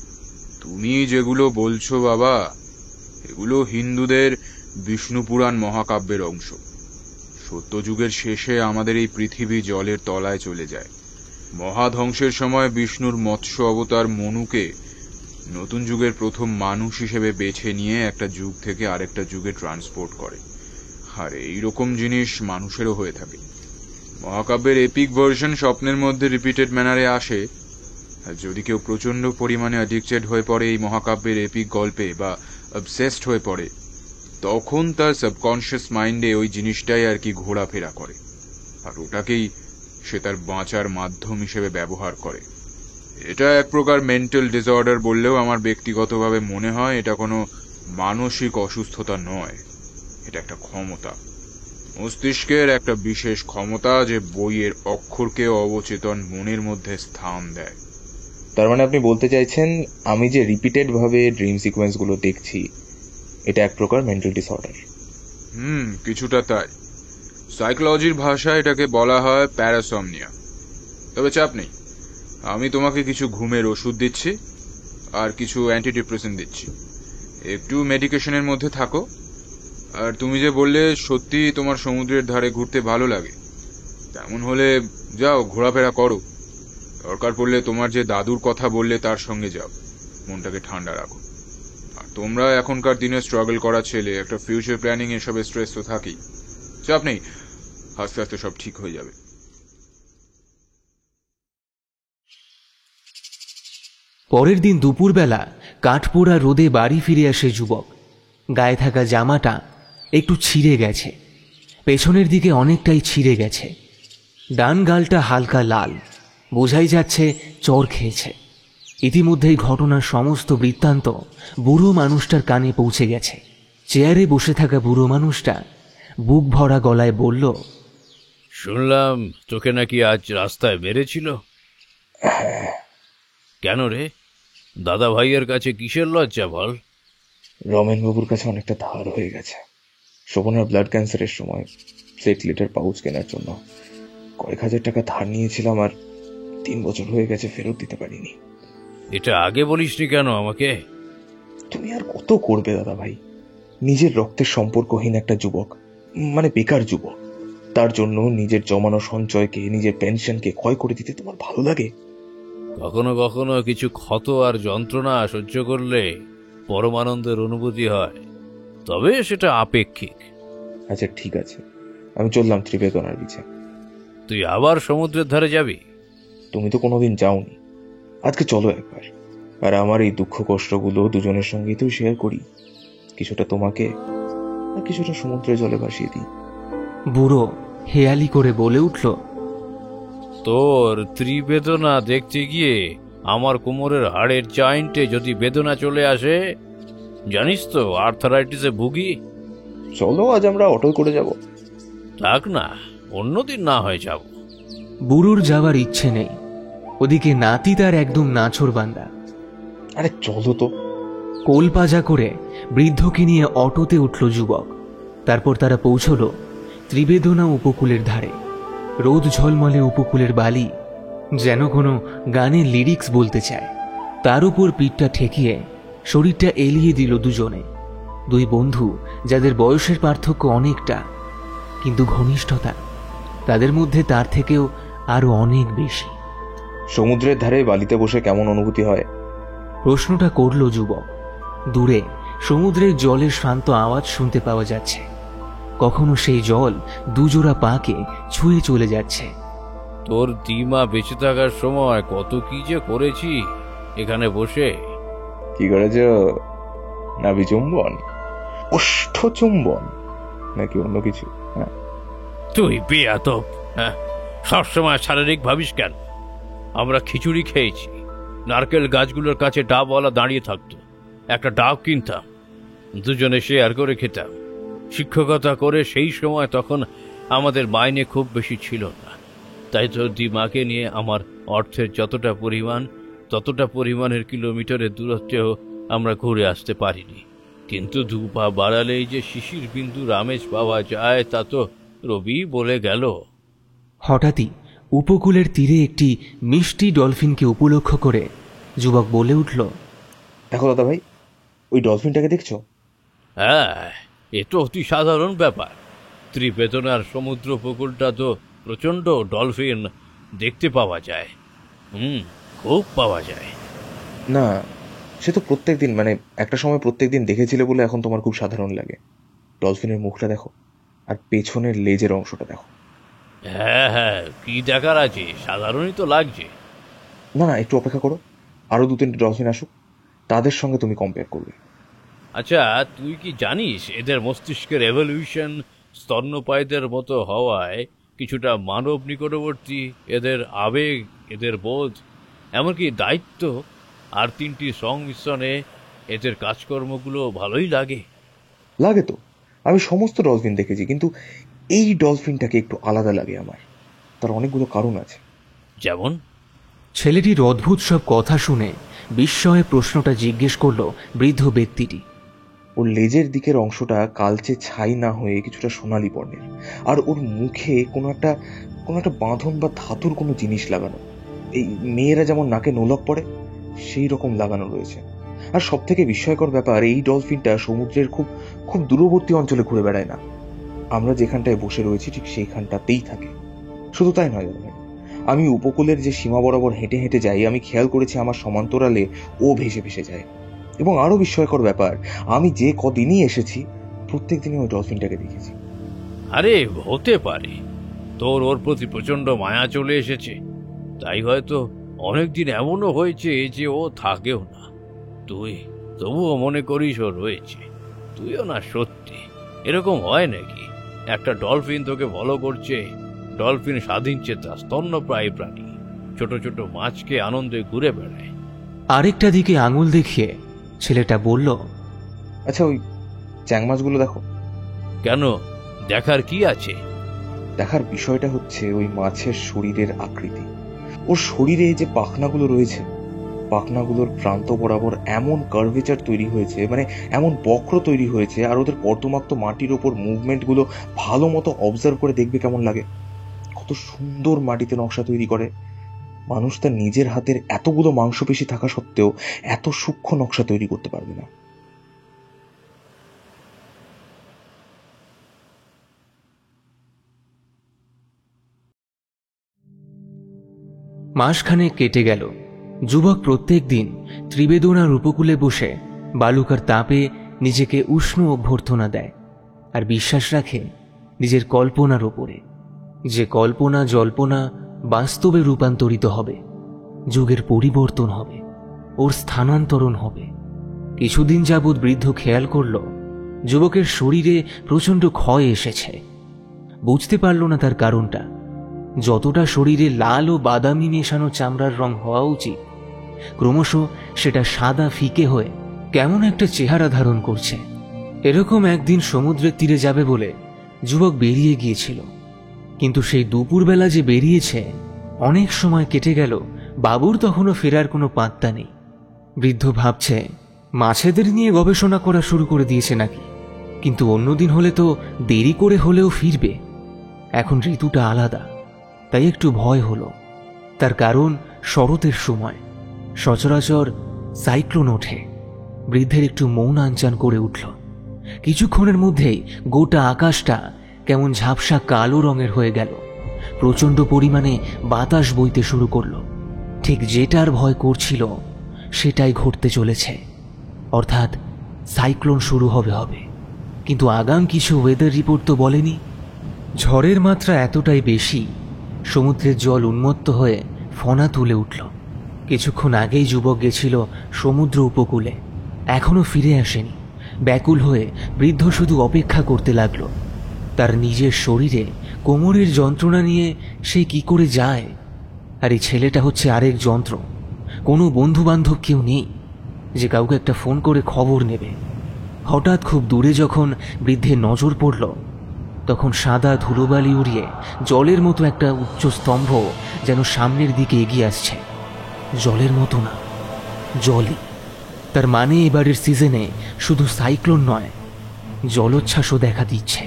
তুমি যেগুলো বলছো বাবা, এগুলো হিন্দুদের বিষ্ণু পুরাণ মহাকাব্যের অংশ। সত্যযুগের শেষে আমাদের এই পৃথিবী জলের তলায় চলে যায়। মহাধ্বংসের সময় বিষ্ণুর মৎস্য অবতার মনুকে নতুন যুগের প্রথম মানুষ হিসেবে বেছে নিয়ে একটা যুগ থেকে আরেকটা যুগে ট্রান্সপোর্ট করে। আর এইরকম জিনিস মানুষেরও হয়ে থাকে। মহাকাব্যের এপিক ভার্সন স্বপ্নের মধ্যে রিপিটেড ম্যানারে আসে। আর যদি কেউ প্রচন্ড পরিমাণে অ্যাডিক্টেড হয়ে পড়ে এই মহাকাব্যের এপিক গল্পে বা অবসেসড হয়ে পড়ে, তখন তার সাবকনশিয়াস মাইন্ডে ওই জিনিসটাই আর কি ঘোরাফেরা করে, আর ওটাকেই সে তার বাঁচার মাধ্যম হিসেবে ব্যবহার করে। এটা এক প্রকার মেন্টাল ডিসঅর্ডার বললেও আমার ব্যক্তিগতভাবে মনে হয় এটা কোনো মানসিক অসুস্থতা নয়, এটা একটা ক্ষমতা, মস্তিষ্কের একটা বিশেষ ক্ষমতা যে বইয়ের অক্ষরকে অবচেতন মনের মধ্যে স্থান দেয়। তার মানে আপনি বলতে চাইছেন আমি যে রিপিটেড ভাবে ড্রিম সিকোয়েন্সগুলো দেখছি এটা এক প্রকার মেন্টাল ডিসঅর্ডার? কিছুটা তাই। সাইকোলজির ভাষায় এটাকে বলা হয় প্যারাসomnia। তবে চাপ নেই, আমি তোমাকে কিছু ঘুমের ওষুধ দিচ্ছি আর কিছু অ্যান্টিডিপ্রেসেন্ট দিচ্ছি। একটু মেডিকেশনের মধ্যে থাকো। আর তুমি যে বললে সত্যি তোমার সমুদ্রের ধারে ঘুরতে ভালো লাগে, তেমন হলে যাও, ঘোরাফেরা করো। দরকার পড়লে তোমার যে দাদুর কথা বললে তার সঙ্গে যাও, মনটাকে ঠান্ডা রাখো। আর তোমরা এখনকার দিনে স্ট্রাগল করা ছেলে, একটা ফিউচার প্ল্যানিং এসবে স্ট্রেস তো থাকেই। চাপ নেই, আস্তে আস্তে সব ঠিক হয়ে যাবে। পরের দিন দুপুরবেলা কাঠপোড়া রোদে বাড়ি ফিরে আসে যুবক। গায়ে থাকা জামাটা একটু ছিঁড়ে গেছে, পেছনের দিকে অনেকটাই ছিঁড়ে গেছে, ডান গালটা হালকা লাল, বোঝাই যাচ্ছে চর খেয়েছে। ইতিমধ্যেই ঘটনার সমস্ত বৃত্তান্ত বুড়ো মানুষটার কানে পৌঁছে গেছে। চেয়ারে বসে থাকা বুড়ো মানুষটা বুক ভরা গলায় বলল, শুনলাম তোকে নাকি আজ রাস্তায় মেরেছিল। কেন রে? দাদা ভাইয়ের কাছে কিসের লজ্জা বল? রমেনবাবুর কাছে অনেকটা ধার হয়ে গেছে। শোভনার ব্লাড ক্যান্সারের সময় প্লেটলেটের পাউচ কেনার জন্য কয়েক হাজার টাকা ধার নিয়েছিলাম, আর 3 বছর হয়ে গেছে ফেরত দিতে পারিনি। এটা আগে বলিসনি কেন আমাকে? তুমি আর কত করবে দাদা ভাই? নিজের রক্তের সম্পর্কহীন একটা যুবক, মানে বেকার যুবক, তার জন্য নিজের জমানো সঞ্চয়কে, নিজের পেনশনকে ক্ষয় করে দিতে তোমার ভালো লাগে? কখনো কখনো কিছু ক্ষত আর যন্ত্রণা সহ্য করলে পরমানন্দের অনুভূতি হয়, তবে সেটা আপেক্ষিক। আচ্ছা ঠিক আছে, আমি চললাম ত্রিবেদনার বিচে। তুই আবার সমুদ্রের ধারে যাবি? তুমি তো কোনোদিন যাওনি, আজকে চলো একবার। আর আমার এই দুঃখ কষ্টগুলো দুজনের সঙ্গেই তো শেয়ার করি, কিছুটা তোমাকে আর কিছুটা সমুদ্রের জলে ভাসিয়ে দিই। বুড়ো হেয়ালি করে বলে উঠল, তোর ত্রিবেদনা দেখতে গিয়ে আমার কোমরের হাড়ের জয়েন্টে যদি বেদনা চলে আসে, জানিস তো আর্থারাইটিসে ভুগি। চলো আজ আমরা অটো করে যাব। থাক না, অন্যদিন না হয় যাব। বুড়োর যাওয়ার ইচ্ছে নেই, ওদিকে নাতি তার একদম নাছোড় বান্দা। আরে চলো তো। কোল পাজা করে বৃদ্ধকে নিয়ে অটোতে উঠল যুবক। তারপর তারা পৌঁছল ত্রিবেদনা উপকূলের ধারে। রোদ ঝলমলে উপকূলের বালি যেন কোনো গানের লিরিক্স বলতে চায়। তার উপর পিঠটা ঠেকিয়ে শরীরটা এলিয়ে দিল দুজনে। দুই বন্ধু যাদের বয়সের পার্থক্য অনেকটা, কিন্তু ঘনিষ্ঠতা তাদের মধ্যে তার থেকেও আরো অনেক বেশি। সমুদ্রের ধারে বালিতে বসে কেমন অনুভূতি হয়? প্রশ্নটা করল যুবক। দূরে সমুদ্রের জলের শান্ত আওয়াজ শুনতে পাওয়া যাচ্ছে, কখনো সেই জল দুজোড়া পাকে ছুঁয়ে চলে যাচ্ছে। তোর দিমা বেঁচে থাকার সময় কত কি যে করেছি এখানে বসে। কি করেছ? নাভি চুম্বন, ওষ্ঠ চুম্বন, নাকি অন্য কিছু? হ্যাঁ তুই বেয়াদব। হ্যাঁ, সবসময় শারীরিক ভাবিস কেন? আমরা খিচুড়ি খেয়েছি, নারকেল গাছগুলোর কাছে ডাবওয়ালা দাঁড়িয়ে থাকতো, একটা ডাব কিনতাম, দুজনে শেয়ার করে খেতাম। শিক্ষকতা করে সেই সময় তখন আমাদের মাইনে খুব বেশি ছিল না, তাই তো দিমাকে নিয়ে আমার অর্থের যতটা পরিমাণ ততটা পরিমাণের কিলোমিটারের দূরত্বেও আমরা ঘুরে আসতে পারিনি। কিন্তু 2 পা বাড়ালেই যে শিশির বিন্দুর আমেজ পাওয়া যায় তা তো রবি বলে গেল। হঠাৎই উপকূলের তীরে একটি মিষ্টি ডলফিনকে উপলক্ষ করে যুবক বলে উঠল, দেখো দাদা ভাই, ওই ডলফিনটাকে দেখছো? হ্যাঁ, এ তো অতি সাধারণ ব্যাপার। ত্রিবেদনার সমুদ্র উপকূলটা তো প্রচণ্ড ডলফিন দেখতে পাওয়া যায়। খুব পাওয়া যায়। না, সে তো প্রত্যেক দিন, মানে একটা সময় প্রত্যেক দিন দেখেছিলে বলে এখন তোমার খুব সাধারণ লাগে। ডলফিনের মুখটা দেখো, আর পেছনের লেজের অংশটা দেখো। হ্যাঁ হ্যাঁ, কি দেখার আছে, সাধারণই তো লাগছে। না না, একটু অপেক্ষা করো, আরো 2-3টে ডলফিন আসুক, তাদের সঙ্গে তুমি কম্পেয়ার করবে। আচ্ছা, তুই কি জানিস এদের মস্তিষ্কের এভলিউশন স্তন্যপায়ীদের মতো হওয়ায় কিছুটা মানব নিকটবর্তী? এদের আবেগ, এদের বোধ, এমনকি দায়িত্ব আর 3টি সংমিশ্রণে এদের কাজকর্মগুলো ভালোই লাগে। লাগে তো, আমি সমস্ত ডলফিন দেখেছি, কিন্তু এই ডলফিনটাকে একটু আলাদা লাগে আমার। তার অনেকগুলো কারণ আছে। যেমন? ছেলেটির অদ্ভুত সব কথা শুনে বিস্ময়ে প্রশ্নটা জিজ্ঞেস করল বৃদ্ধ ব্যক্তিটি। ওর লেজের দিকের অংশটা কালচে ছাই না হয়ে কিছুটা সোনালি বর্ণের, আর ওর মুখে কোনো একটা বাঁধন বা ধাতুর কোনো জিনিস লাগানো। এই মেয়েরা যেমন নাকে নোলক পরে, সেই রকম লাগানো রয়েছে। আর সব থেকে বিস্ময়কর ব্যাপার, এই ডলফিনটা সমুদ্রের খুব খুব দূরবর্তী অঞ্চলে ঘুরে বেড়ায় না। আমরা যেখানটায় বসে রয়েছি ঠিক সেইখানটাতেই থাকে। শুধু তাই নয় দাদা ভাই, আমি উপকূলের যে সীমা বরাবর হেঁটে হেঁটে যাই, আমি খেয়াল করেছি আমার সমান্তরালে ও ভেসে ভেসে যায়। এবং আরো বিস্ময়কর ব্যাপার, আমি যে কদিনই এসেছি প্রত্যেক দিনই ওই ডলফিনটাকে দেখেছি। আরে হতে পারে তোর ওর প্রতি প্রচণ্ড মায়া চলে এসেছে, তাই হয়তো অনেকদিন এমনও হয়েছে যে ও থাকেও না, তুই তবুও মনে করিস ও রয়েছে। তুইও না সত্যি, এরকম হয় নাকি? একটা ডলফিন তোকে ফলো করছে। ডলফিন স্বাধীন চেতা স্তন্যপ্রায়ী প্রাণী, ছোট ছোট মাছকে আনন্দে ঘুরে বেড়ায়। আরেকটা দিকে আঙুল দেখিয়ে ছেলেটা বলল, আচ্ছা, ওই চ্যাং মাছগুলো দেখো। কেন, দেখার কি আছে? দেখার বিষয়টা হচ্ছে ওই মাছের শরীরের আকৃতি। ওর শরীরে যে পাখনাগুলো রয়েছে, পাখনাগুলোর প্রান্ত বরাবর এমন কার্ভেচার তৈরি হয়েছে, মানে এমন বক্র তৈরি হয়েছে, আর ওদের কর্দমাক্ত মাটির ওপর মুভমেন্টগুলো ভালো মতো অবজার্ভ করে দেখবে কেমন লাগে। কত সুন্দর মাটিতে নকশা তৈরি করে। মানুষ তার নিজের হাতের এতগুলো মাংসপেশি থাকা সত্ত্বেও এত সূক্ষ্ম নকশা তৈরি করতে পারবে না। মাসখানেক কেটে গেল। যুবক প্রত্যেক দিন ত্রিবেদনার উপকূলে বসে বালুকার তাপে নিজেকে উষ্ণ অভ্যর্থনা দেয়, আর বিশ্বাস রাখে নিজের কল্পনার ওপরে, যে কল্পনা জল্পনা বাস্তবে রূপান্তরিত হবে, যুগের পরিবর্তন হবে, ওর স্থানান্তরণ হবে। কিছুদিন যাবৎ বৃদ্ধ খেয়াল করল যুবকের শরীরে প্রচণ্ড ক্ষয় এসেছে। বুঝতে পারল না তার কারণটা। যতটা শরীরে লাল ও বাদামি মেশানো চামড়ার রং হওয়া উচিত, ক্রমশ সেটা সাদা ফিকে হয়ে কেমন একটা চেহারা ধারণ করছে। এরকম একদিন সমুদ্রের তীরে যাবে বলে যুবক বেরিয়ে গিয়েছিল, কিন্তু সেই দুপুরবেলা যে বেরিয়েছে অনেক সময় কেটে গেল, বাবুর তখনও ফেরার কোনো পাত্তা নেই। বৃদ্ধ ভাবছে মাছেদের নিয়ে গবেষণা করা শুরু করে দিয়েছে নাকি, কিন্তু অন্যদিন হলে তো দেরি করে হলেও ফিরবে। এখন ঋতুটা আলাদা, তাই একটু ভয় হলো। তার কারণ শরতের সময় সচরাচর সাইক্লোন ওঠে। বৃদ্ধের একটু মন আনচান করে উঠল। কিছুক্ষণের মধ্যেই গোটা আকাশটা কেমন ঝাপসা কালো রঙের হয়ে গেল। প্রচণ্ড পরিমাণে বাতাস বইতে শুরু করলো। ঠিক যেটার ভয় করছিল সেটাই ঘটতে চলেছে, অর্থাৎ সাইক্লোন শুরু হবে। কিন্তু আগাম কিছু ওয়েদার রিপোর্ট তো বলেনি। ঝড়ের মাত্রা এতটাই বেশি, সমুদ্রের জল উন্মত্ত হয়ে ফনা তুলে উঠল। কিছুক্ষণ আগেই যুবক গেছিল সমুদ্র উপকূলে, এখনো ফিরে আসেনি। ব্যাকুল হয়ে বৃদ্ধ শুধু অপেক্ষা করতে লাগলো। তার নিজের শরীরে কোমরের যন্ত্রণা নিয়ে সে কি করে যায়? আর এই ছেলেটা হচ্ছে আরেক যন্ত্র। কোনো বন্ধু বান্ধব কেউ নেই যে কাউকে একটা ফোন করে খবর নেবে। হঠাৎ খুব দূরে যখন বৃদ্ধের নজর পড়ল, তখন সাদা ধুলোবালি উড়িয়ে জলের মতো একটা উচ্চ স্তম্ভ যেন সামনের দিকে এগিয়ে আসছে। জলের মতো না, জলই। তার মানে এবারের সিজনে শুধু সাইক্লোন নয়, জলোচ্ছ্বাসও দেখা দিচ্ছে।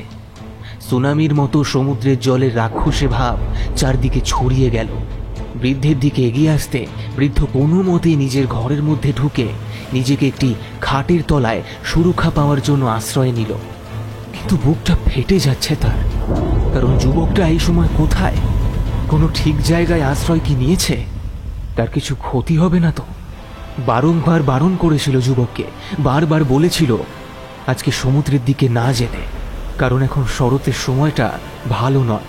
সুনামির মতো সমুদ্রের জলের রাক্ষসে ভাব চারদিকে ছড়িয়ে গেল। বৃদ্ধের দিকে এগিয়ে আসতে বৃদ্ধ কোনো মতে নিজের ঘরের মধ্যে ঢুকে নিজেকে একটি খাটের তলায় সুরক্ষা পাওয়ার জন্য আশ্রয় নিল। কিন্তু বুকটা ফেটে যাচ্ছে তার, কারণ যুবকটা এই সময় কোথায়? কোনো ঠিক জায়গায় আশ্রয় কি নিয়েছে? তার কিছু ক্ষতি হবে না তো? বারংবার বারণ করেছিল যুবককে, বারবার বলেছিল আজকে সমুদ্রের দিকে না যেতে, কারণ এখন শরতের সময়টা ভালো নয়।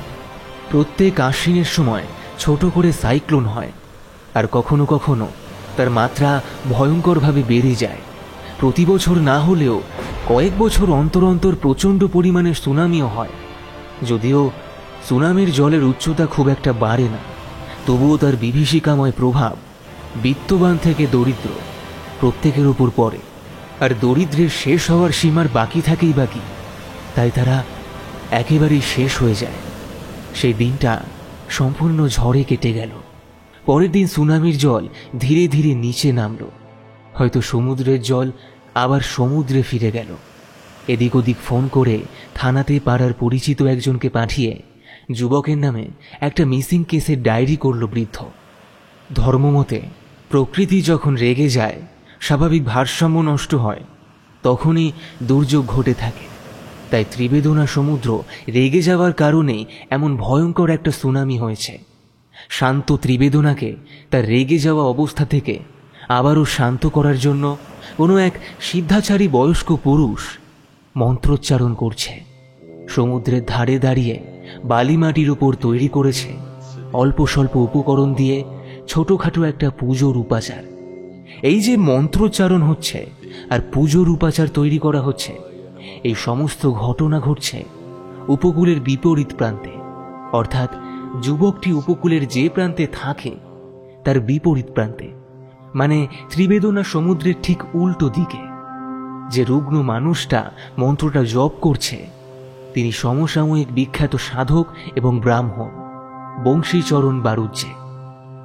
প্রত্যেক আশ্বিনের সময় ছোট করে সাইক্লোন হয়, আর কখনো কখনো তার মাত্রা ভয়ঙ্করভাবে বেড়ে যায়। প্রতি বছর না হলেও কয়েক বছর অন্তর অন্তর প্রচণ্ড পরিমাণে সুনামিও হয়। যদিও সুনামির জলের উচ্চতা খুব একটা বাড়ে না, তবুও তার বিভীষিকাময় প্রভাব বিত্তবান থেকে দরিদ্র প্রত্যেকের উপর পড়ে। আর দরিদ্রের শেষ হওয়ার সীমার বাকি থাকেই বাকি, তাই তারা একেবারেই শেষ হয়ে যায়। সেই দিনটা সম্পূর্ণ ঝড়ে কেটে গেল। পরের দিন সুনামির জল ধীরে ধীরে নিচে নামল। হয়তো সমুদ্রের জল আবার সমুদ্রে ফিরে গেল। এদিক ওদিক ফোন করে থানাতে পাড়ার পরিচিত একজনকে পাঠিয়ে যুবকের নামে একটা মিসিং কেসের ডায়েরি করল বৃদ্ধ। ধর্মমতে প্রকৃতি যখন রেগে যায়, স্বাভাবিক ভারসাম্য নষ্ট হয়, তখনই দুর্যোগ ঘটে থাকে। তাই ত্রিবেদনা সমুদ্র রেগে যাওয়ার কারণেই এমন ভয়ঙ্কর একটা সুনামি হয়েছে। শান্ত ত্রিবেদনাকে তার রেগে যাওয়া অবস্থা থেকে আবারও শান্ত করার জন্য কোনো এক সিদ্ধাচারী বয়স্ক পুরুষ মন্ত্রোচ্চারণ করছে। সমুদ্রের ধারে দাঁড়িয়ে বালিমাটির উপর তৈরি করেছে অল্প স্বল্প উপকরণ দিয়ে ছোটখাটো একটা পুজোর উপাচার। এই যে মন্ত্রোচ্চারণ হচ্ছে আর পুজোর উপাচার তৈরি করা হচ্ছে, এই সমস্ত ঘটনা ঘটছে উপকূলের বিপরীত প্রান্তে, অর্থাৎ যুবকটি উপকূলের যে প্রান্তে থাকে তার বিপরীত প্রান্তে, মানে ত্রিবেদনা সমুদ্রের ঠিক উল্টো দিকে। যে রুগ্ন মানুষটা মন্ত্রটা জপ করছে তিনি সমসাময়িক বিখ্যাত সাধক এবং ব্রাহ্মণ বংশীচরণ বারুজ্জে।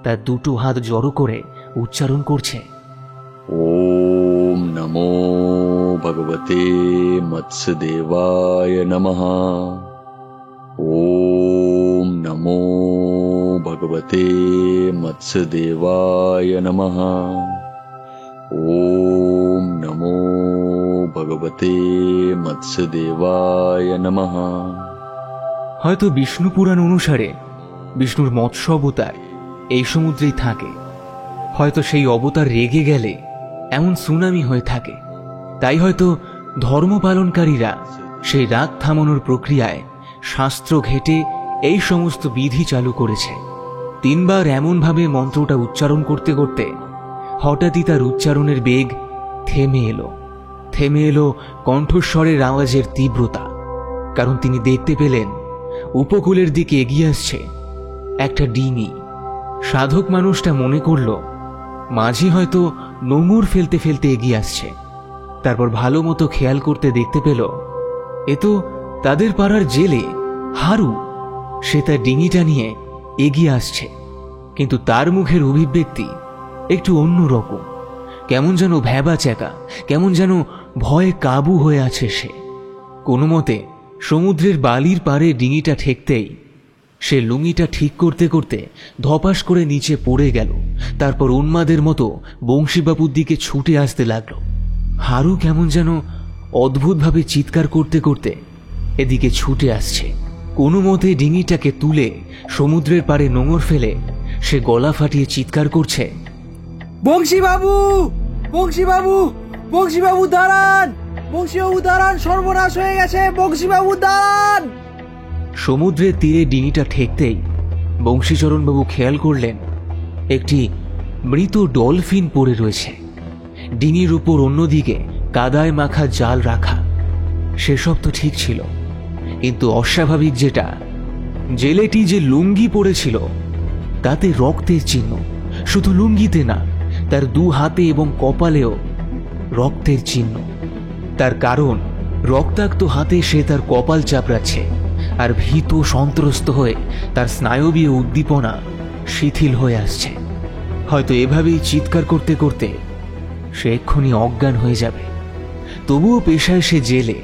তার দুটো হাত জড়ো করে উচ্চারণ করছে, ওম নমো ভগবতে মৎস্যদেবায় নমঃ। ওম নমো ভগবতে মৎস্যদেবায় নমঃ। ওম নমো ভগবতে মৎস্যদেবায় নমঃ। হয়তো বিষ্ণু পুরাণ অনুসারে বিষ্ণুর মৎস্য অবতার এই সমুদ্রেই থাকে। হয়তো সেই অবতার রেগে গেলে এমন সুনামি হয়ে থাকে। তাই হয়তো ধর্ম পালনকারীরা সেই রাগ থামানোর প্রক্রিয়ায় শাস্ত্র ঘেটে এই সমস্ত বিধি চালু করেছে। 3 বার এমনভাবে মন্ত্রটা উচ্চারণ করতে করতে হঠাৎই তার উচ্চারণের বেগ থেমে এলো। থেমে এলো কণ্ঠস্বরের আওয়াজের তীব্রতা, কারণ তিনি দেখতে পেলেন উপকূলের দিকে এগিয়ে আসছে একটা ডিঙি। সাধক মানুষটা মনে করল মাঝি হয়তো নোঙর ফেলতে ফেলতে এগিয়ে আসছে। তারপর ভালো মতো খেয়াল করতে দেখতে পেল এ তো তাদের পাড়ার জেলে হারু। সে তার ডিঙিটা নিয়ে এগিয়ে আসছে, কিন্তু তার মুখের অভিব্যক্তি একটু অন্যরকম। কেমন যেন ভ্যাবা চ্যাকা, কেমন যেন ভয়ে কাবু হয়ে আছে সে। কোনো মতে সমুদ্রের বালির পাড়ে ডিঙিটা ঠেকতেই সে লুঙ্গিটা ঠিক করতে করতে ধপাস করে নিচে পড়ে গেল। তারপর উন্মাদের মতো বংশীবাবুর দিকে ছুটে আসতে লাগলো। হারু কেমন যেন অদ্ভুতভাবে চিৎকার করতে করতে এদিকে ছুটে আসছে। কোনো মতে ডিঙিটাকে তুলে সমুদ্রের পাড়ে নোঙর ফেলে সে গলা ফাটিয়ে চিৎকার করছে, বংশীবাবু, বংশীবাবু, বংশীবাবু দাঁড়ান, বংশীবাবু দাঁড়ান, সর্বনাশ হয়ে গেছে, বংশীবাবু দাঁড়ান। সমুদ্রের তীরে ডিঙিটা ঠেকতেই বংশীচরণবাবু খেয়াল করলেন একটি মৃত ডলফিন পড়ে রয়েছে। ডিঙির উপর অন্যদিকে কাদায় মাখা জাল রাখা। সেসব তো ঠিক ছিল, কিন্তু অস্বাভাবিক যেটা, জেলেটি যে লুঙ্গি পরেছিল তাতে রক্তের চিহ্ন। শুধু লুঙ্গিতে না, তার 2 হাতে এবং কপালেও রক্তের চিহ্ন। তার কারণ রক্তাক্ত হাতে সে তার কপাল চাপড়াচ্ছে, আর ভীত সন্ত্রস্ত হয়ে তার স্নায়বীয় উদ্দীপনা শিথিল হয়ে আসছে। হয়তো এভাবেই চিৎকার করতে করতে সে এক্ষুনি অজ্ঞান হয়ে যাবে। তবুও পেশায় সে জেলে।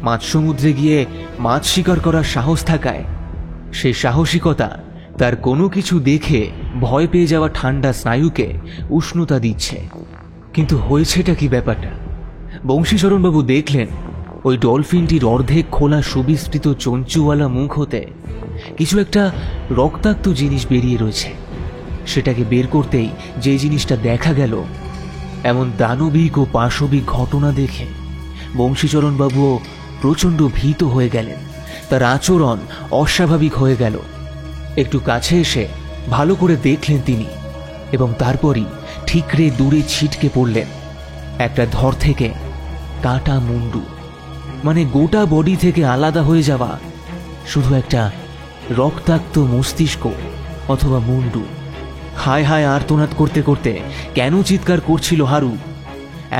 মাছ সমুদ্রে গিয়ে মাছ শিকার করার সাহস থাকায় সেই সাহসিকতা তার কোনো কিছু দেখে ভয় পেয়ে যাওয়া ঠান্ডা স্নায়ুকে উষ্ণতা দিচ্ছে। কিন্তু হয়েছেটা কি ব্যাপারটা? বংশীচরণবাবু দেখলেন ওই ডলফিনটির অর্ধেক খোলা সুবিস্তৃত চঞ্চুওয়ালা মুখ হতে কিছু একটা রক্তাক্ত জিনিস বেরিয়ে রয়েছে। সেটাকে বের করতেই যে জিনিসটা দেখা গেল, এমন দানবিক ও পাশবিক ঘটনা দেখে বংশীচরণবাবুও প্রচণ্ড ভীত হয়ে গেলেন। তার আচরণ অস্বাভাবিক হয়ে গেল। একটু কাছে এসে ভালো করে দেখলেন তিনি, এবং তারপরই ঠিকরে দূরে ছিটকে পড়লেন একটা ধর থেকে কাটা মুন্ডু, মানে গোটা বডি থেকে আলাদা হয়ে যাওয়া শুধু একটা রক্তাক্ত মস্তিষ্ক অথবা মুন্ডু। হায় হায় আর্তনাদ করতে করতে কেন চিৎকার করছিল হারু,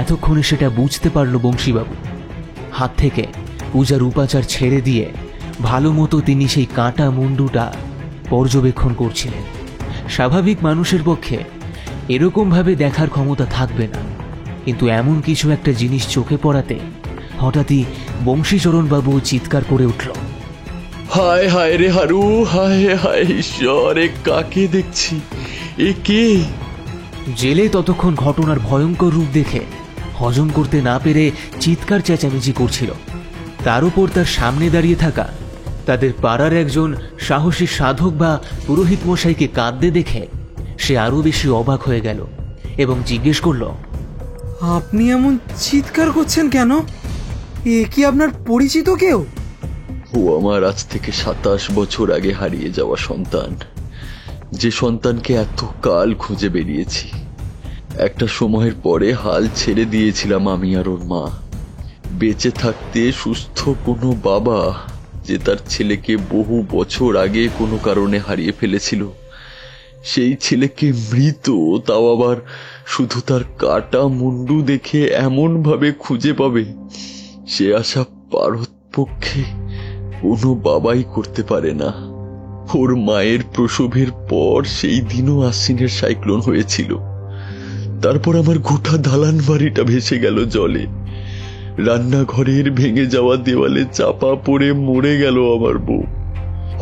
এতক্ষণে সেটা বুঝতে পারল বংশীবাবু। হাত থেকে পূজার উপাচার ছেড়ে দিয়ে ভালো মতো তিনি সেই কাটা মুন্ডুটা পর্যবেক্ষণ করছিলেন। স্বাভাবিক মানুষের পক্ষে এরকমভাবে দেখার ক্ষমতা থাকবে না, কিন্তু এমন কিছু একটা জিনিস চোখে পড়াতে হঠাৎই বংশীচরণবাবু চিৎকার করে উঠল, হায় হায় রে হারু, হায় হায় ঈশ্বর, এ কাকে দেখছি, এ কে? জেলে ততক্ষণ ঘটনার ভয়ঙ্কর রূপ দেখে হজম করতে না পেরে চিৎকার চেঁচামেচি করছিল। তার উপর তার সামনে দাঁড়িয়ে থাকা তাদের পাড়ার একজন সাহসী সাধক বা পুরোহিত মশাইকে কাঁদতে দেখে সে আরো বেশি অবাক হয়ে গেল এবং জিজ্ঞেস করল, আপনি এমন চিৎকার করছেন কেন? এ কি আপনার পরিচিত কেউ? ও আমার আজ থেকে 27 বছর আগে হারিয়ে যাওয়া সন্তান, যে সন্তানকে এত কাল খুঁজে বেরিয়েছি। একটা সময়ের পরে হাল ছেড়ে দিয়েছিলাম আমি আর ওর মা। বেঁচে থাকতে সুস্থ কোনো বাবা যে তার ছেলেকে বহু বছর আগে কোনো কারণে হারিয়ে ফেলেছিল, সেই ছেলেকে মৃত, তাও আবার শুধু তার কাটা মুন্ডু দেখে এমন ভাবে খুঁজে পাবে, সে আশা পারতপক্ষে কোনো বাবাই করতে পারে না। ওর মায়ের প্রসবের পর সেই দিনও আশ্বিনের সাইক্লোন হয়েছিল। তারপর আমার গোটা দালান বাড়িটা ভেসে গেল জলে। রান্নাঘরের ভেঙে যাওয়া দেওয়ালে চাপা পড়ে মরে গেল আমার বউ।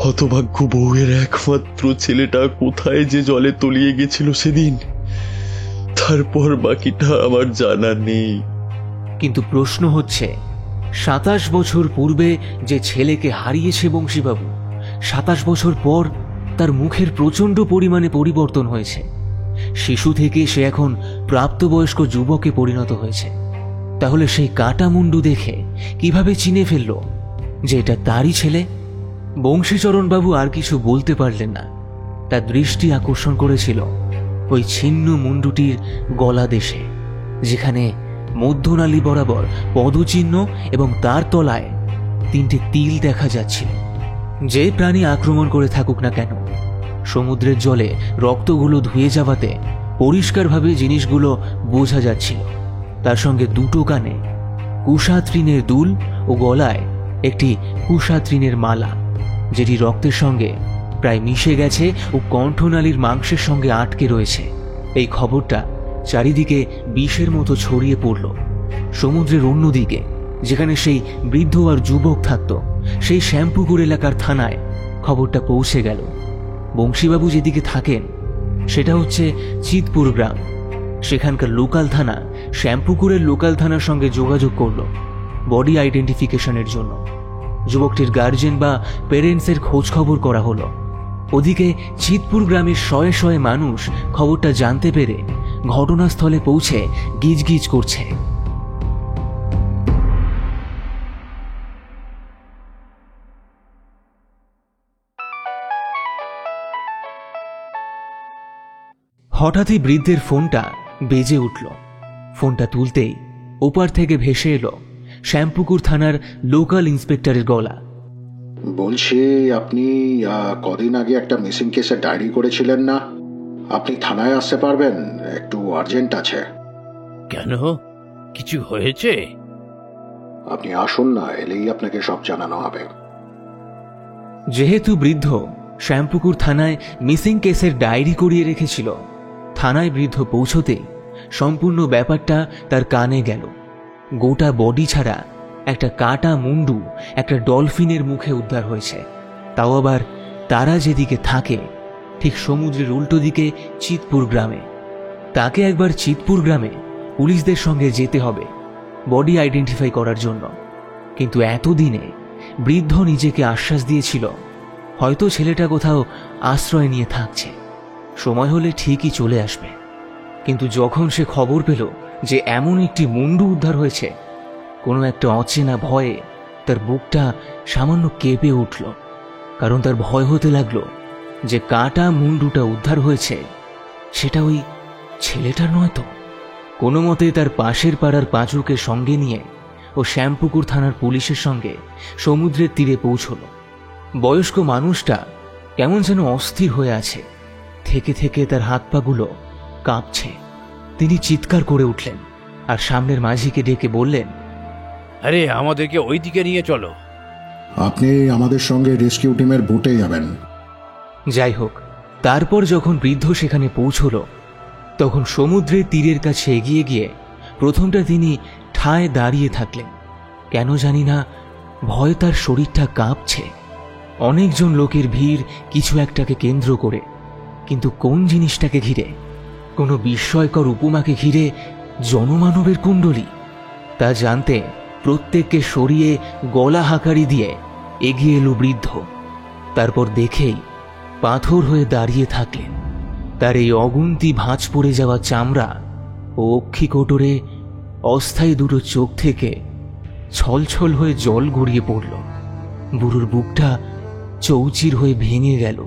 হতভাগ্য বউয়ের একমাত্র ছেলেটা কোথায় যে জলে তলিয়ে গেছিল সেদিন, তারপর বাকিটা আমার জানা নেই। কিন্তু প্রশ্ন হচ্ছে, 27 বছর পূর্বে যে ছেলেকে হারিয়েছে বংশীবাবু, 27 বছর পর তার মুখের প্রচণ্ড পরিমাণে পরিবর্তন হয়েছে। শিশু থেকে সে এখন প্রাপ্তবয়স্ক যুবকে পরিণত হয়েছে। তাহলে সেই কাটা মুন্ডু দেখে কিভাবে চিনে ফেলল যে এটা তারই ছেলে? বংশীচরণবাবু আর কিছু বলতে পারলেন না। তার দৃষ্টি আকর্ষণ করেছিল ওই ছিন্ন মুন্ডুটির গলা দেশে, যেখানে মধ্যনালী বরাবর পদচিহ্ন এবং তার তলায় 3টে তিল দেখা যাচ্ছিল। যে প্রাণী আক্রমণ করে থাকুক না কেন, সমুদ্রের জলে রক্তগুলো ধুয়ে যাওয়াতে পরিষ্কারভাবে জিনিসগুলো বোঝা যাচ্ছিল। তার সঙ্গে 2টো কানে কুষা তৃণের দুল ও গলায় একটি কুষা তৃণের মালা, যেটি রক্তের সঙ্গে প্রায় মিশে গেছে ও কণ্ঠনালীর মাংসের সঙ্গে আটকে রয়েছে। এই খবরটা চারিদিকে বিষের মতো ছড়িয়ে পড়ল। সমুদ্রের অন্যদিকে, যেখানে সেই বৃদ্ধ আর যুবক থাকত, সেই শ্যামপুকুর এলাকার থানায় খবরটা পৌঁছে গেল। বংশীবাবু যেদিকে থাকেন সেটা হচ্ছে চিতপুর গ্রাম। সেখানকার লোকাল থানা শ্যামপুকুরের লোকাল থানার সঙ্গে যোগাযোগ করল বডি আইডেন্টিফিকেশনের জন্য। যুবকটির গার্জেন বা পেরেন্টসের খোঁজ খবর করা হলো। ওদিকে চিতপুর গ্রামের শয়ে শয়ে মানুষ খবরটা জানতে পেরে ঘটনাস্থলে পৌঁছে গিজগিজ করছে। হঠাৎই বৃদ্ধের ফোনটা বেজে উঠল। ফোনটা তুলতেই ওপার থেকে ভেসে এলো শ্যামপুকুর থানার লোকাল ইন্সপেক্টরের গলা। বলছি, আপনি কদিন আগে একটা মিসিং কেসের ডায়েরি করেছিলেন না? আপনি থানায় আসতে পারবেন? একটু আর্জেন্ট আছে। কেন, কিছু হয়েছে? আপনি আসুন না, এলেই আপনাকে সব জানানো হবে। যেহেতু বৃদ্ধ শ্যামপুকুর থানায় মিসিং কেসের ডায়েরি করিয়ে রেখেছিল, থানায় বৃদ্ধ পৌঁছতেই সম্পূর্ণ ব্যাপারটা তার কানে গেল। গোটা বডি ছাড়া একটা কাটা মুন্ডু একটা ডলফিনের মুখে উদ্ধার হয়েছে, তাও আবার তারা যেদিকে থাকে ঠিক সমুদ্রের উল্টো দিকে চিতপুর গ্রামে। তাকে একবার চিতপুর গ্রামে পুলিশদের সঙ্গে যেতে হবে বডি আইডেন্টিফাই করার জন্য। কিন্তু এতদিনে বৃদ্ধ নিজেকে আশ্বাস দিয়েছিল হয়তো ছেলেটা কোথাও আশ্রয় নিয়ে থাকছে, সময় হলে ঠিকই চলে আসবে। কিন্তু যখন সে খবর পেল যে এমন একটি মুন্ডু উদ্ধার হয়েছে, কোনো একটা অচেনা ভয়ে তার বুকটা সামান্য কেঁপে উঠল। কারণ তার ভয় হতে লাগলো যে কাটা মুন্ডুটা উদ্ধার হয়েছে সেটা ওই ছেলেটার নয় তো। কোনো মতে তার পাশের পাড়ার পাঁচুকে সঙ্গে নিয়ে ও শ্যামপুকুর থানার পুলিশের সঙ্গে সমুদ্রের তীরে পৌঁছল। বয়স্ক মানুষটা কেমন যেন অস্থির হয়ে আছে, থেকে থেকে তার হাত পাগুলো কাঁপছে। তিনি চিৎকার করে উঠলেন আর সামনের মাঝিকে ডেকে বললেন, আরে আমাদেরকে ওই দিকে নিয়ে চলো। আপনি আমাদের সঙ্গে রেস্কিউ টিমের বোটে যাবেন। যাই হোক, তারপর যখন বৃদ্ধ সেখানে পৌঁছল তখন সমুদ্রের তীরের কাছে এগিয়ে গিয়ে প্রথমটা তিনি ঠায় দাঁড়িয়ে থাকলেন। কেন জানি না ভয়ে তার শরীরটা কাঁপছে। অনেকজন লোকের ভিড় কিছু একটাকে কেন্দ্র করে, কিন্তু কোন জিনিসটাকে ঘিরে? কোনো বিস্ময়কর উপমাকে ঘিরে জনমানবের কুণ্ডলী? তা জানতে প্রত্যেককে সরিয়ে গলা হাঁকারি দিয়ে এগিয়ে এলো বৃদ্ধ। তারপর দেখেই পাথর হয়ে দাঁড়িয়ে থাকলেন। তার এই অগুন্তি ভাঁজ পড়ে যাওয়া চামড়া ও অক্ষিকোটরে অস্থায়ী দুটো চোখ থেকে ছলছল হয়ে জল গড়িয়ে পড়ল। বুড়োর বুকটা চৌচির হয়ে ভেঙে গেল।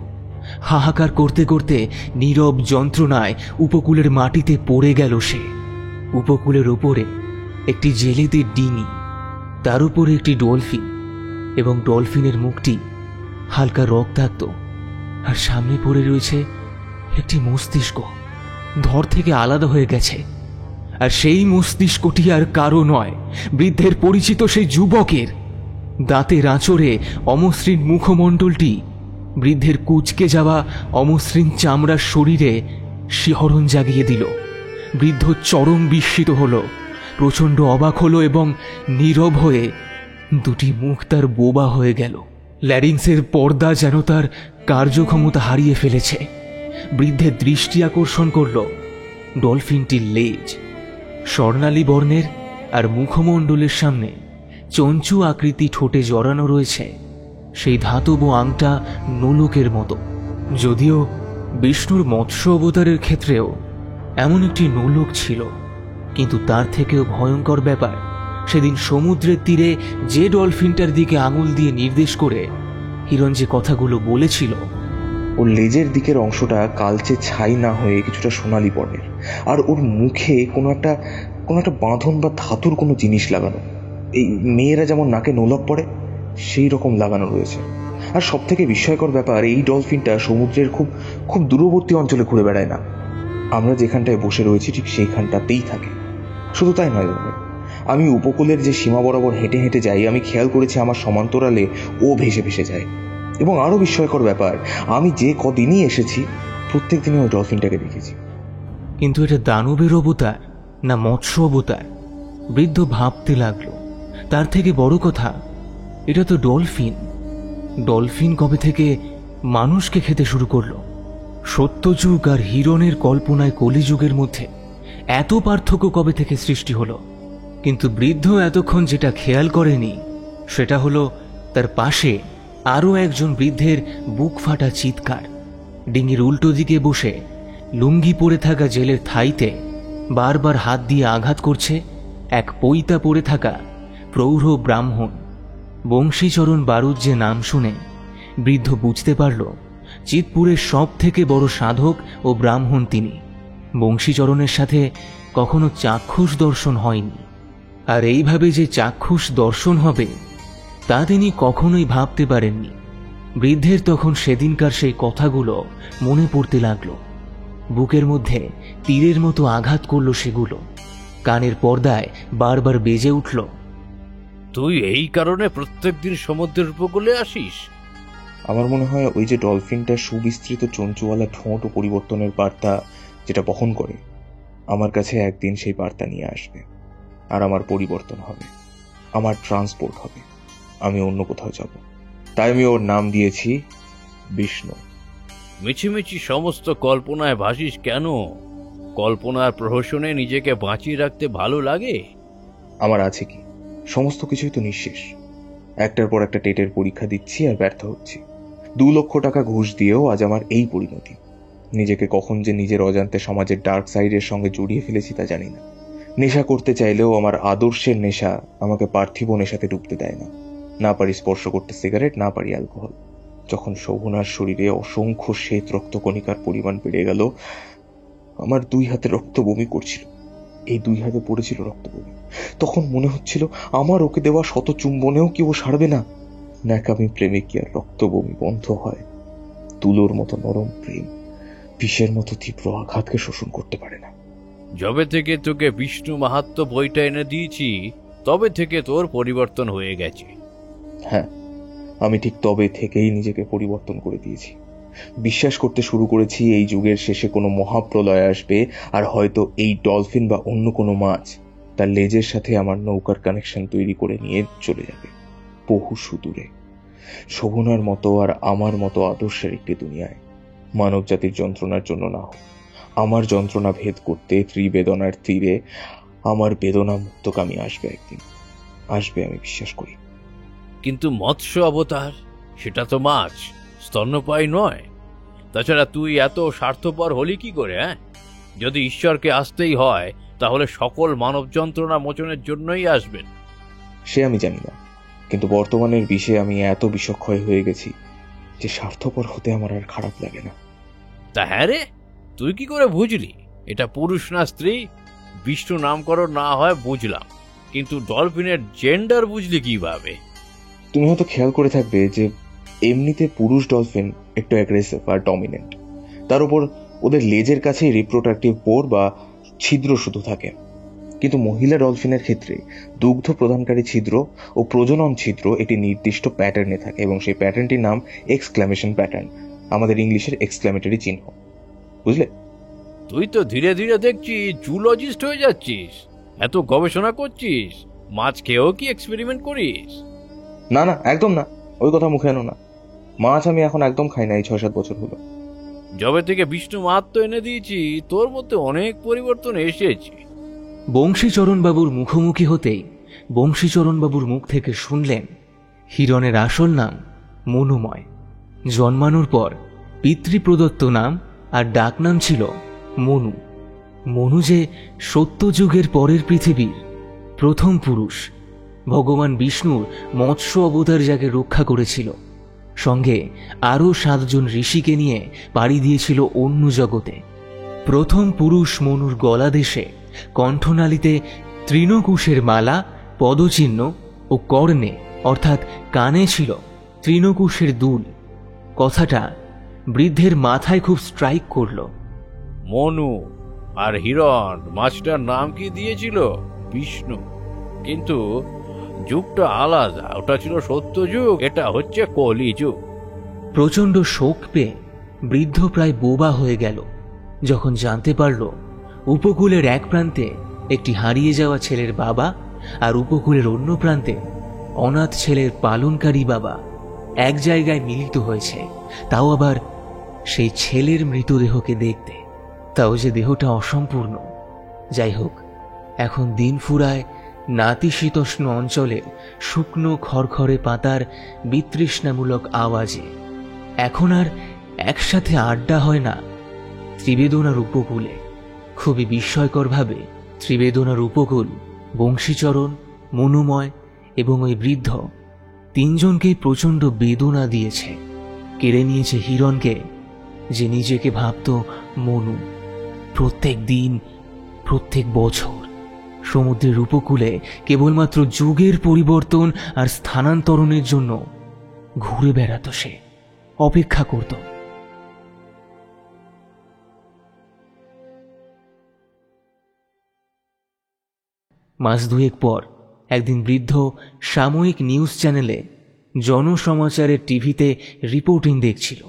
হাহাকার করতে করতে নীরব যন্ত্রণায় উপকূলের মাটিতে পড়ে গেল সে। উপকূলের ওপরে একটি জেলেদের ডিঙি, তার উপরে একটি ডলফিন, এবং ডলফিনের মুখটি হালকা রক্তাক্ত, আর সামনে পড়ে রয়েছে একটি মস্তিষ্ক, ধর থেকে আলাদা হয়ে গেছে। আর সেই মস্তিষ্কটি আর কারো নয়, বৃদ্ধের পরিচিত সেই যুবকের। দাঁতের আঁচড়ে অমসৃণ মুখমণ্ডলটি বৃদ্ধের কুঁচকে যাওয়া অমসৃণ চামড়ার শরীরে শিহরণ জাগিয়ে দিল। বৃদ্ধ চরম বিস্মিত হল, প্রচণ্ড অবাক হলো এবং নীরব হয়ে দুটি মুখ তার বোবা হয়ে গেল। ল্যারিংসের পর্দা যেন তার কার্যক্ষমতা হারিয়ে ফেলেছে। বৃদ্ধের দৃষ্টি আকর্ষণ করল ডলফিনটির লেজ, স্বর্ণালী বর্ণের, আর মুখমণ্ডলের সামনে চঞ্চু আকৃতি ঠোঁটে জড়ানো রয়েছে সেই ধাতব আংটা নোলকের মতো। যদিও বিষ্ণুর মৎস্য অবতারের ক্ষেত্রেও এমন একটি নোলক ছিল, কিন্তু তার থেকেও ভয়ঙ্কর ব্যাপার, সেদিন সমুদ্রের তীরে যে ডলফিনটার দিকে আঙুল দিয়ে নির্দেশ করে হিরণ যে কথাগুলো বলেছিল, ওর লেজের দিকের অংশটা কালচে ছাই না হয়ে কিছুটা সোনালি বর্ণের, আর ওর মুখে কোনো একটা বাঁধন বা ধাতুর কোনো জিনিস লাগানো। এই মেয়েরা যেমন নাকে নোলক পড়ে সেই রকম লাগানো রয়েছে। আর সব থেকে বিস্ময়কর ব্যাপার, এই ডলফিনটা সমুদ্রের খুব খুব দূরবর্তী অঞ্চলে ঘুরে বেড়ায় না, আমরা যেখানটায় বসে রয়েছি ঠিক সেইখানটাতেই থাকে। শুধু তাই নয়, আমি উপকূলের যে সীমা বরাবর হেঁটে হেঁটে যাই, আমি খেয়াল করেছি আমার সমান্তরালে ও ভেসে ভেসে যায়। এবং আরও বিস্ময়কর ব্যাপার, আমি যে কদিনই এসেছি প্রত্যেক দিনই ওই ডলফিনটাকে দেখেছি। কিন্তু এটা দানবের অবতার না মৎস্য অবতার? বৃদ্ধ ভাবতে লাগলো। তার থেকে বড় কথা, এটা তো ডলফিন। ডলফিন কবে থেকে মানুষকে খেতে শুরু করলো? সত্যযুগ আর হিরণের কল্পনায় কলিযুগের মধ্যে এত পার্থক্য কবে থেকে সৃষ্টি হলো? কিন্তু বৃদ্ধ এতক্ষণ যেটা খেয়াল করেনি সেটা হলো তার পাশে আরও একজন বৃদ্ধের বুক ফাটা চিৎকার। ডিঙির উল্টো দিকে বসে লুঙ্গি পরে থাকা জেলের থাইতে বারবার হাত দিয়ে আঘাত করছে এক পৈতা পরে থাকা প্রৌঢ় ব্রাহ্মণ। বংশীচরণ বারুদ যে নাম শুনে বৃদ্ধ বুঝতে পারল চিতপুরের সব থেকে বড় সাধক ও ব্রাহ্মণ তিনি। বংশীচরণের সাথে কখনো চাক্ষুষ দর্শন হয়নি, আর এইভাবে যে চাক্ষুষ দর্শন হবে তা তিনি কখনোই ভাবতে পারেননি। বৃদ্ধের তখন সেদিনকার সেই কথাগুলো মনে পড়তে লাগলো। বুকের মধ্যে তীরের মতো আঘাত করলো সেগুলো। কানের পর্দায় বারবার বেজে উঠল, তুই এই কারণে প্রত্যেকদিন সমুদ্রের উপকূলে আসিস? আমার মনে হয় ওই যে ডলফিনটা সুবিস্তৃত চঞ্চুওয়ালা ঠোঁট ও পরিবর্তনের বার্তা যেটা বহন করে, আমার কাছে একদিন সেই বার্তা নিয়ে আসবে, আর আমার পরিবর্তন হবে, আমার ট্রান্সপোর্ট হবে, আমি অন্য কোথাও যাব। তাই আমি ওর নাম দিয়েছি বিষ্ণু। মিছিমিছি সমস্ত কল্পনায় ভাসিস কেন? কল্পনার প্রহসনে নিজেকে বাঁচিয়ে রাখতে ভালো লাগে? আমার আছে কি? সমস্ত কিছুই তো নিঃশেষ। একটার পর একটা টেটের পরীক্ষা দিচ্ছি আর ব্যর্থ হচ্ছি। 2 লক্ষ টাকা ঘুষ দিয়েও আজ আমার এই পরিণতি। নিজেকে কখন যে নিজের অজান্তে সমাজের ডার্ক সাইডের সঙ্গে জড়িয়ে ফেলেছি তা জানি না। নেশা করতে চাইলেও আমার আদর্শের নেশা আমাকে পার্থিব নেশাতে ডুবতে দেয় না। না পারি স্পর্শ করতে সিগারেট, না পারি অ্যালকোহল। যখন শোভনার শরীরে অসংখ্য শ্বেত রক্তকণিকার পরিমাণ বেড়ে গেল, আমার 2 হাতে রক্ত বমি করছিল। এই 2 হাতে পড়েছিল রক্ত বমি। তখন মনে হচ্ছিল আমার ওকে দেওয়া শত চুম্বনেও কি ও সারবে না। ন্যাকামি প্রেমে কি আর রক্ত বমি বন্ধ হয়? তুলোর মতো নরম প্রেম বিষের মতো তীব্র আঘাতকে শোষণ করতে পারে না। যবে থেকে তোকে বিষ্ণু মাহাত্ম্য বইটা এনে দিয়েছি, তবে থেকে তোর পরিবর্তন হয়ে গেছে। হ্যাঁ, আমি ঠিক তবে থেকেই নিজেকে পরিবর্তন করে দিয়েছি। বিশ্বাস করতে শুরু করেছি এই যুগের শেষে কোনো মহাপ্রলয় আসবে, আর হয়তো এই ডলফিন বা অন্য কোনো মাছ তার লেজের সাথে আমার নৌকার কানেকশন তৈরি করে নিয়ে চলে যাবে বহু সুদূরে, শোভনার মতো আর আমার মতো আদর্শের একটি দুনিয়ায়। মানব জাতির যন্ত্রণার জন্য না হোক, আমার যন্ত্রণা ভেদ করতে ত্রিবেদনার তীরে আমার বেদনা মুক্তকামী আসবে একদিন। আসবে, আমি বিশ্বাস করি। কিন্তু মৎস্য অবতার, সেটা তো মাছ, স্তন্যপায়ী নয়। তাছাড়া তুই এত স্বার্থপর হলি কি করে? যদি ঈশ্বরকে আসতেই হয়, তাহলে সকল মানব যন্ত্রণা মোচনের জন্যই আসবেন। সে আমি জানি না, কিন্তু বর্তমানের বিষে আমি এত বিষক্ষয় হয়ে গেছি যে স্বার্থপর হতে আমার আর খারাপ লাগে না। তা হ্যাঁ রে, তুই কি করে বুঝলি এটা পুরুষ না স্ত্রী? বিষ্ণু নামকরণ না হয় বুঝলাম, কিন্তু ডলফিনের জেন্ডার বুঝলি কিভাবে? তুমি হয়তো খেয়াল করে থাকবে যে এমনিতে পুরুষ ডলফিন একটু অ্যাগ্রেসিভ আর ডমিনেন্ট। তার উপর ওদের লেজের কাছেই রিপ্রোডাক্টিভ পোর বা ছিদ্র শুধু থাকে। কিন্তু মহিলা ডলফিনের ক্ষেত্রে দুগ্ধ প্রদানকারী ছিদ্র ও প্রজনন ছিদ্র একটি নির্দিষ্ট প্যাটার্নে থাকে, এবং সেই প্যাটার্নটির নাম এক্সক্লামেশন প্যাটার্ন, আমাদের ইংলিশের এক্সক্লামেটরি চিহ্ন। বুঝলে? তুই তো ধীরে ধীরে দেখছি জুলজিস্ট হয়ে যাচ্ছিস। এত গবেষণা করছিস, মাছ খেয়েও কি এক্সপেরিমেন্ট করিস? না না, একদম না, ওই কথা মুখে আনো না। মাছ আমি এখন একদম খাই না, এই 6-7 বছর হলো। যবে থেকে বিষ্ণু মাহাত্ম্য এনে দিয়েছি, তোর মধ্যে অনেক পরিবর্তন এসেছে। বংশীচরণবাবুর মুখোমুখি হতেই বংশীচরণবাবুর মুখ থেকে শুনলেন হিরণের আসল নাম মনুময়। জন্মানোর পর পিতৃপ্রদত্ত নাম আর ডাকনাম ছিল মনু। মনু যে সত্যযুগের পরের পৃথিবীর প্রথম পুরুষ। ভগবান বিষ্ণুর মৎস্য অবতার যাকে রক্ষা করেছিল, সঙ্গে আরও 7 জন ঋষিকে নিয়ে পাড়ি দিয়েছিল অন্য জগতে। প্রথম পুরুষ মনুর গলাদেশে কণ্ঠনালীতে তৃণকুশের মালা, পদচিহ্ন ও কর্ণে অর্থাৎ কানে ছিল তৃণকুশের দুল। কথাটা বৃদ্ধের মাথায় খুব স্ট্রাইক করল। মনু আর হিরণ মাছটার নাম কি দিয়েছিল? বিষ্ণু। কিন্তু যুগটা আলাদা, ওটা ছিল সত্যযুগ, এটা হচ্ছে কলিযুগ। প্রচণ্ড শোক পেয়ে বৃদ্ধ প্রায় বোবা হয়ে গেল যখন জানতে পারল উপকূলের এক প্রান্তে একটি হারিয়ে যাওয়া ছেলের বাবা, আর উপকূলের অন্য প্রান্তে অনাথ ছেলের পালনকারী বাবা এক জায়গায় মিলিত হয়েছে, তাও আবার সেই ছেলের মৃতদেহকে দেখতে, তাও যে দেহটা অসম্পূর্ণ। যাই হোক, এখন দিন ফুরায় নাতিশীতোষ্ণ অঞ্চলের শুকনো খড়খড়ে পাতার বিতৃষ্ণামূলক আওয়াজে। এখন আর একসাথে আড্ডা হয় না ত্রিবেদনার উপকূলে। খুবই বিস্ময়করভাবে ত্রিবেদনার উপকূল বংশীচরণ, মনুময় এবং ওই বৃদ্ধ 3 জনকেই প্রচণ্ড বেদনা দিয়েছে। কেড়ে নিয়েছে হিরণকে, যে নিজেকে ভাবত মনু। প্রত্যেক দিন, প্রত্যেক বছর সমুদ্রের উপকূলে কেবলমাত্র যুগের পরিবর্তন আর স্থানান্তরণের জন্য ঘুরে বেড়াত সে, অপেক্ষা করত। মাস 2 পর একদিন বৃদ্ধ সাময়িক নিউজ চ্যানেলে জনসমাচারের টিভিতে রিপোর্টিং দেখছিল,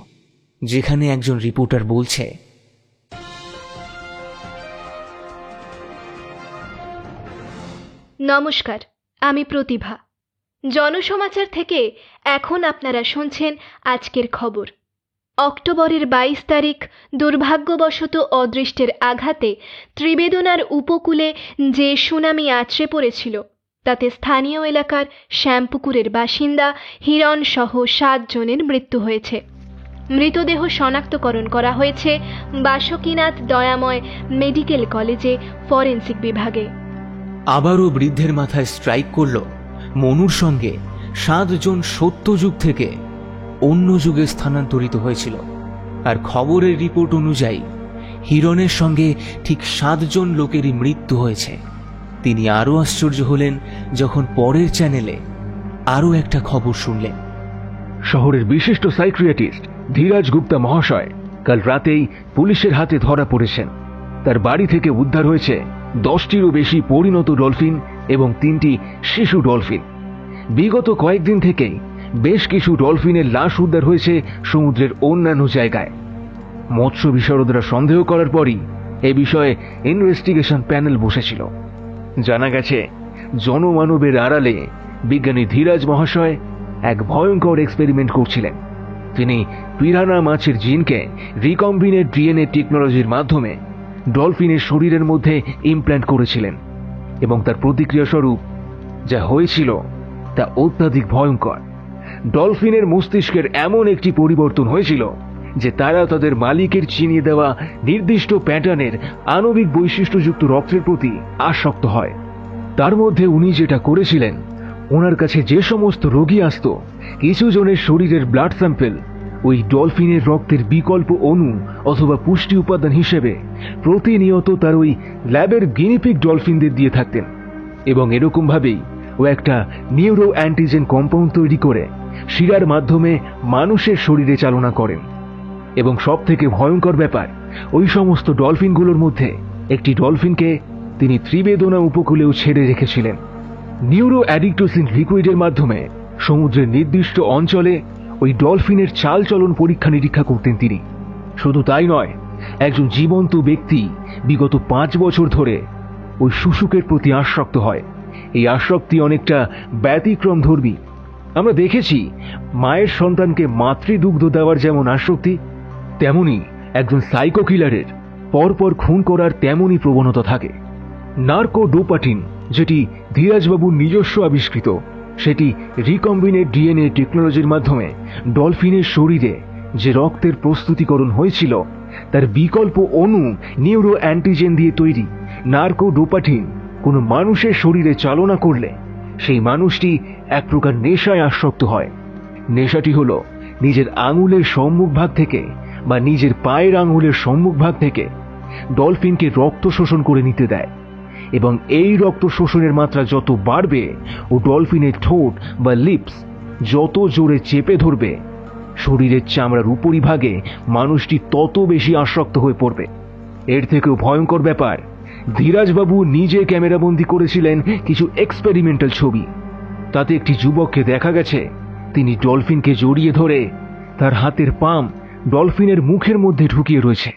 যেখানে একজন রিপোর্টার বলছে, নমস্কার, আমি প্রতিভা। জনসমাচার থেকে এখন আপনারা শুনছেন আজকের খবর। অক্টোবরের 22 তারিখ দুর্ভাগ্যবশত অদৃষ্টের আঘাতে ত্রিবেদনার উপকূলে যে সুনামি আছড়ে পড়েছিল তাতে স্থানীয় এলাকার শ্যামপুকুরের বাসিন্দা হিরণ সহ 7 জনের মৃত্যু হয়েছে। মৃতদেহ শনাক্তকরণ করা হয়েছে বাসুকীনাথ দয়াময় মেডিকেল কলেজে ফরেনসিক বিভাগে। আবারও বৃদ্ধের মাথায় স্ট্রাইক করল মনুর সঙ্গে 7 জন সত্যযুগ থেকে অন্য যুগে স্থানান্তরিত হয়েছিল। আর খবরের রিপোর্ট অনুযায়ী হিরণের সঙ্গে ঠিক 7 জন লোকেরই মৃত্যু হয়েছে। তিনি আরও আশ্চর্য হলেন যখন পরের চ্যানেলে আরও একটা খবর শুনলেন। শহরের বিশিষ্ট সাইকিয়াট্রিস্ট ধীরাজ গুপ্তা মহাশয় কাল রাতেই পুলিশের হাতে ধরা পড়েছেন। তার বাড়ি থেকে উদ্ধার হয়েছে 10টিরও বেশি পরিণত ডলফিন এবং 3টি শিশু ডলফিন। বিগত কয়েকদিন থেকেই বেশ কিছু ডলফিনের লাশ উদ্ধার হয়েছে সমুদ্রের অন্যান্য জায়গায়। মৎস্য বিশারদরা সন্দেহ করার পরই এ বিষয়ে ইনভেস্টিগেশন প্যানেল বসেছিল। জানা গেছে জনমানবের আড়ালে বিজ্ঞানী ধীরাজ মহাশয় এক ভয়ঙ্কর এক্সপেরিমেন্ট করছিলেন। তিনি পিরানা মাছের জিনকে রিকম্বিনেট ডিএনএ টেকনোলজির মাধ্যমে ডলফিনের শরীরের মধ্যে ইমপ্ল্যান্ট করেছিলেন এবং তার প্রতিক্রিয়া স্বরূপ যা হয়েছিল তা অত্যাধিক ভয়ঙ্কর। ডলফিনের মস্তিষ্কের এমন একটি পরিবর্তন হয়েছিল যে তারা তাদের মালিকের চিনিয়ে দেওয়া নির্দিষ্ট প্যাটার্নের আণবিক বৈশিষ্ট্যযুক্ত রক্তের প্রতি আসক্ত হয়। তার মধ্যে উনি যেটা করেছিলেন, ওনার কাছে যে সমস্ত রোগী আসত, কিছু জনের শরীরের ব্লাড স্যাম্পেল ওই ডলফিনের রক্তের বিকল্প অণু অথবা পুষ্টি উপাদান হিসেবে প্রতিনিয়ত তার ওই ল্যাবের গিনিপিগ ডলফিনদের দিয়ে থাকতেন এবং এরকম ভাবেই ও একটা নিউরো অ্যান্টিজেন কম্পাউন্ড তৈরি করে শিরার মাধ্যমে মানুষের শরীরে চালনা করেন। এবং সব থেকে ভয়ঙ্কর ব্যাপার, ওই সমস্ত ডলফিনগুলোর মধ্যে একটি ডলফিনকে তিনি ত্রিবেদনা উপকূলেও ছেড়ে রেখেছিলেন। নিউরো অ্যাডিক্টোসিন লিকুইডের মাধ্যমে সমুদ্রের নির্দিষ্ট অঞ্চলে ওই ডলফিনের চালচলন পরীক্ষা নিরীক্ষা করতেন তিনি। শুধু তাই নয়, একজন জীবন্ত ব্যক্তি বিগত 5 বছর ধরে ওই শুশুকের প্রতি আসক্ত হয়। এই আসক্তি অনেকটা ব্যতিক্রম ধর্মী। আমরা দেখেছি মায়ের সন্তানকে মাতৃদুগ্ধ দেওয়ার যেমন আসক্তি, তেমনি একজন সাইকো কিলারের পরপর খুন করার তেমনই প্রবণতা থাকে। নার্কো ডোপাটিন, যেটি ধীরাজবাবুর নিজস্ব আবিষ্কৃত, সেটি রিকম্বিনেট ডিএনএ টেকনোলজির মাধ্যমে ডলফিনের শরীরে যে রক্তের প্রস্তুতিকরণ হয়েছিল তার বিকল্প অণু নিউরো অ্যান্টিজেন দিয়ে তৈরি। নার্কো ডোপাটিন কোনো মানুষের শরীরে চালনা করলে সেই মানুষটি এক প্রকার নেশায় আসক্ত হয়। নেশাটি হলো নিজের আঙুলের সম্মুখভাগ থেকে বা নিজের পায়ের আঙুলের সম্মুখভাগ থেকে ডলফিনকে রক্ত শোষণ করে নিতে দেয় এবং এই রক্ত শোষণের মাত্রা যত বাড়বে ও ডলফিনের ঠোঁট বা লিপস যত জোরে চেপে ধরবে, শরীরের চামড়ার উপরিভাগে মানুষটি তত বেশি আসক্ত হয়ে পড়বে। এর থেকেও ভয়ঙ্কর ব্যাপার, ধীরাজবাবু নিজে ক্যামেরাবন্দি করেছিলেন কিছু এক্সপেরিমেন্টাল ছবি। তাতে একটি যুবককে দেখা গেছে তিনি ডলফিনকে জড়িয়ে ধরে তার হাতের পাম ডলফিনের মুখের মধ্যে ঢুকিয়ে রয়েছে।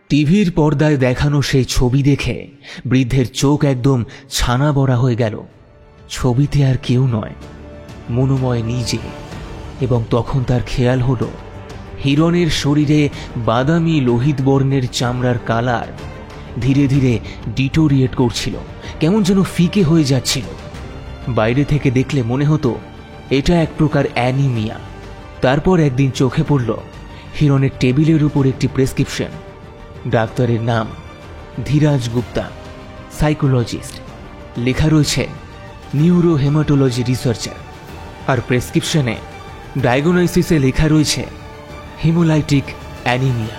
টিভির পর্দায় দেখানো সেই ছবি দেখে বৃদ্ধের চোখ একদম ছানা বড়া হয়ে গেল। ছবিতে আর কেউ নয়, মনোময় নিজে। এবং তখন তার খেয়াল হলো হিরণের শরীরে বাদামি লোহিত বর্ণের চামড়ার কালার ধীরে ধীরে ডিটোরিয়েট করছিল, কেমন যেন ফিকে হয়ে যাচ্ছিল। বাইরে থেকে দেখলে মনে হতো এটা এক প্রকার অ্যানিমিয়া। তারপর একদিন চোখে পড়ল হিরণের টেবিলের উপর একটি প্রেসক্রিপশন। ডাক্তারের নাম ধীরাজ গুপ্তা, সাইকোলজিস্ট। লেখা রয়েছে নিউরো হেমাটোলজি রিসার্চার। আর প্রেসক্রিপশনে ডায়াগনোসিসে লেখা রয়েছে হিমোলাইটিক অ্যানিমিয়া।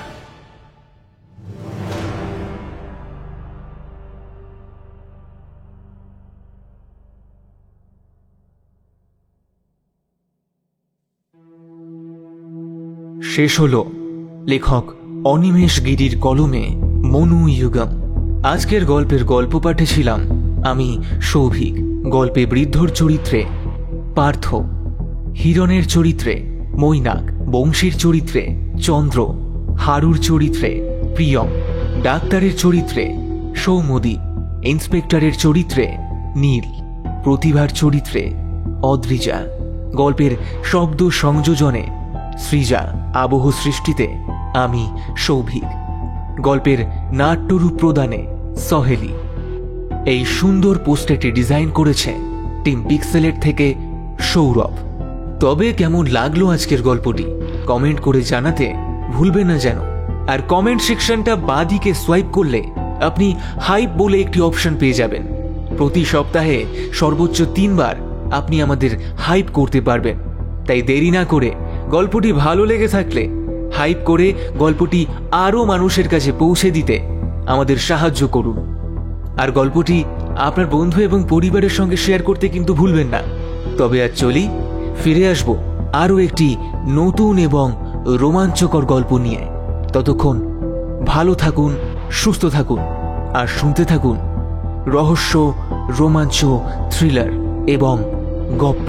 শেষ হলো লেখক অনিমেষ গিরির কলমে মনু ইউগম। আজকের গল্পের গল্প পাঠে ছিলাম আমি সৌভিক। গল্পে বৃদ্ধর চরিত্রে পার্থ, হিরণের চরিত্রে মৈনাক, বংশীর চরিত্রে চন্দ্র, হারুর চরিত্রে প্রিয়ম, ডাক্তারের চরিত্রে সৌমদীপ, ইন্সপেক্টরের চরিত্রে নীল, প্রতিভার চরিত্রে অদ্রিজা। গল্পের শব্দ সংযোজনে সৃজা, আবহ সৃষ্টিতে আমি সৌভিক, গল্পের নাট্যরূপ প্রদানে সহেলি। এই সুন্দর পোস্টারটি ডিজাইন করেছে টিম পিক্সেলের থেকে সৌরভ। তবে কেমন লাগলো আজকের গল্পটি কমেন্ট করে জানাতে ভুলবেন না যেন। আর কমেন্ট সেকশনটা বাঁদিকে সোয়াইপ করলে আপনি হাইপ বলে একটি অপশন পেয়ে যাবেন। প্রতি সপ্তাহে সর্বোচ্চ 3 বার আপনি আমাদের হাইপ করতে পারবেন। তাই দেরি না করে গল্পটি ভালো লেগে থাকলে হাইপ করে গল্পটি আরও মানুষের কাছে পৌঁছে দিতে আমাদের সাহায্য করুন। আর গল্পটি আপনার বন্ধু এবং পরিবারের সঙ্গে শেয়ার করতে কিন্তু ভুলবেন না। তবে আজ চলি, ফিরে আসব আরও একটি নতুন এবং রোমাঞ্চকর গল্প নিয়ে। ততক্ষণ ভালো থাকুন, সুস্থ থাকুন আর শুনতে থাকুন রহস্য, রোমাঞ্চ, থ্রিলার এবং গপ্প।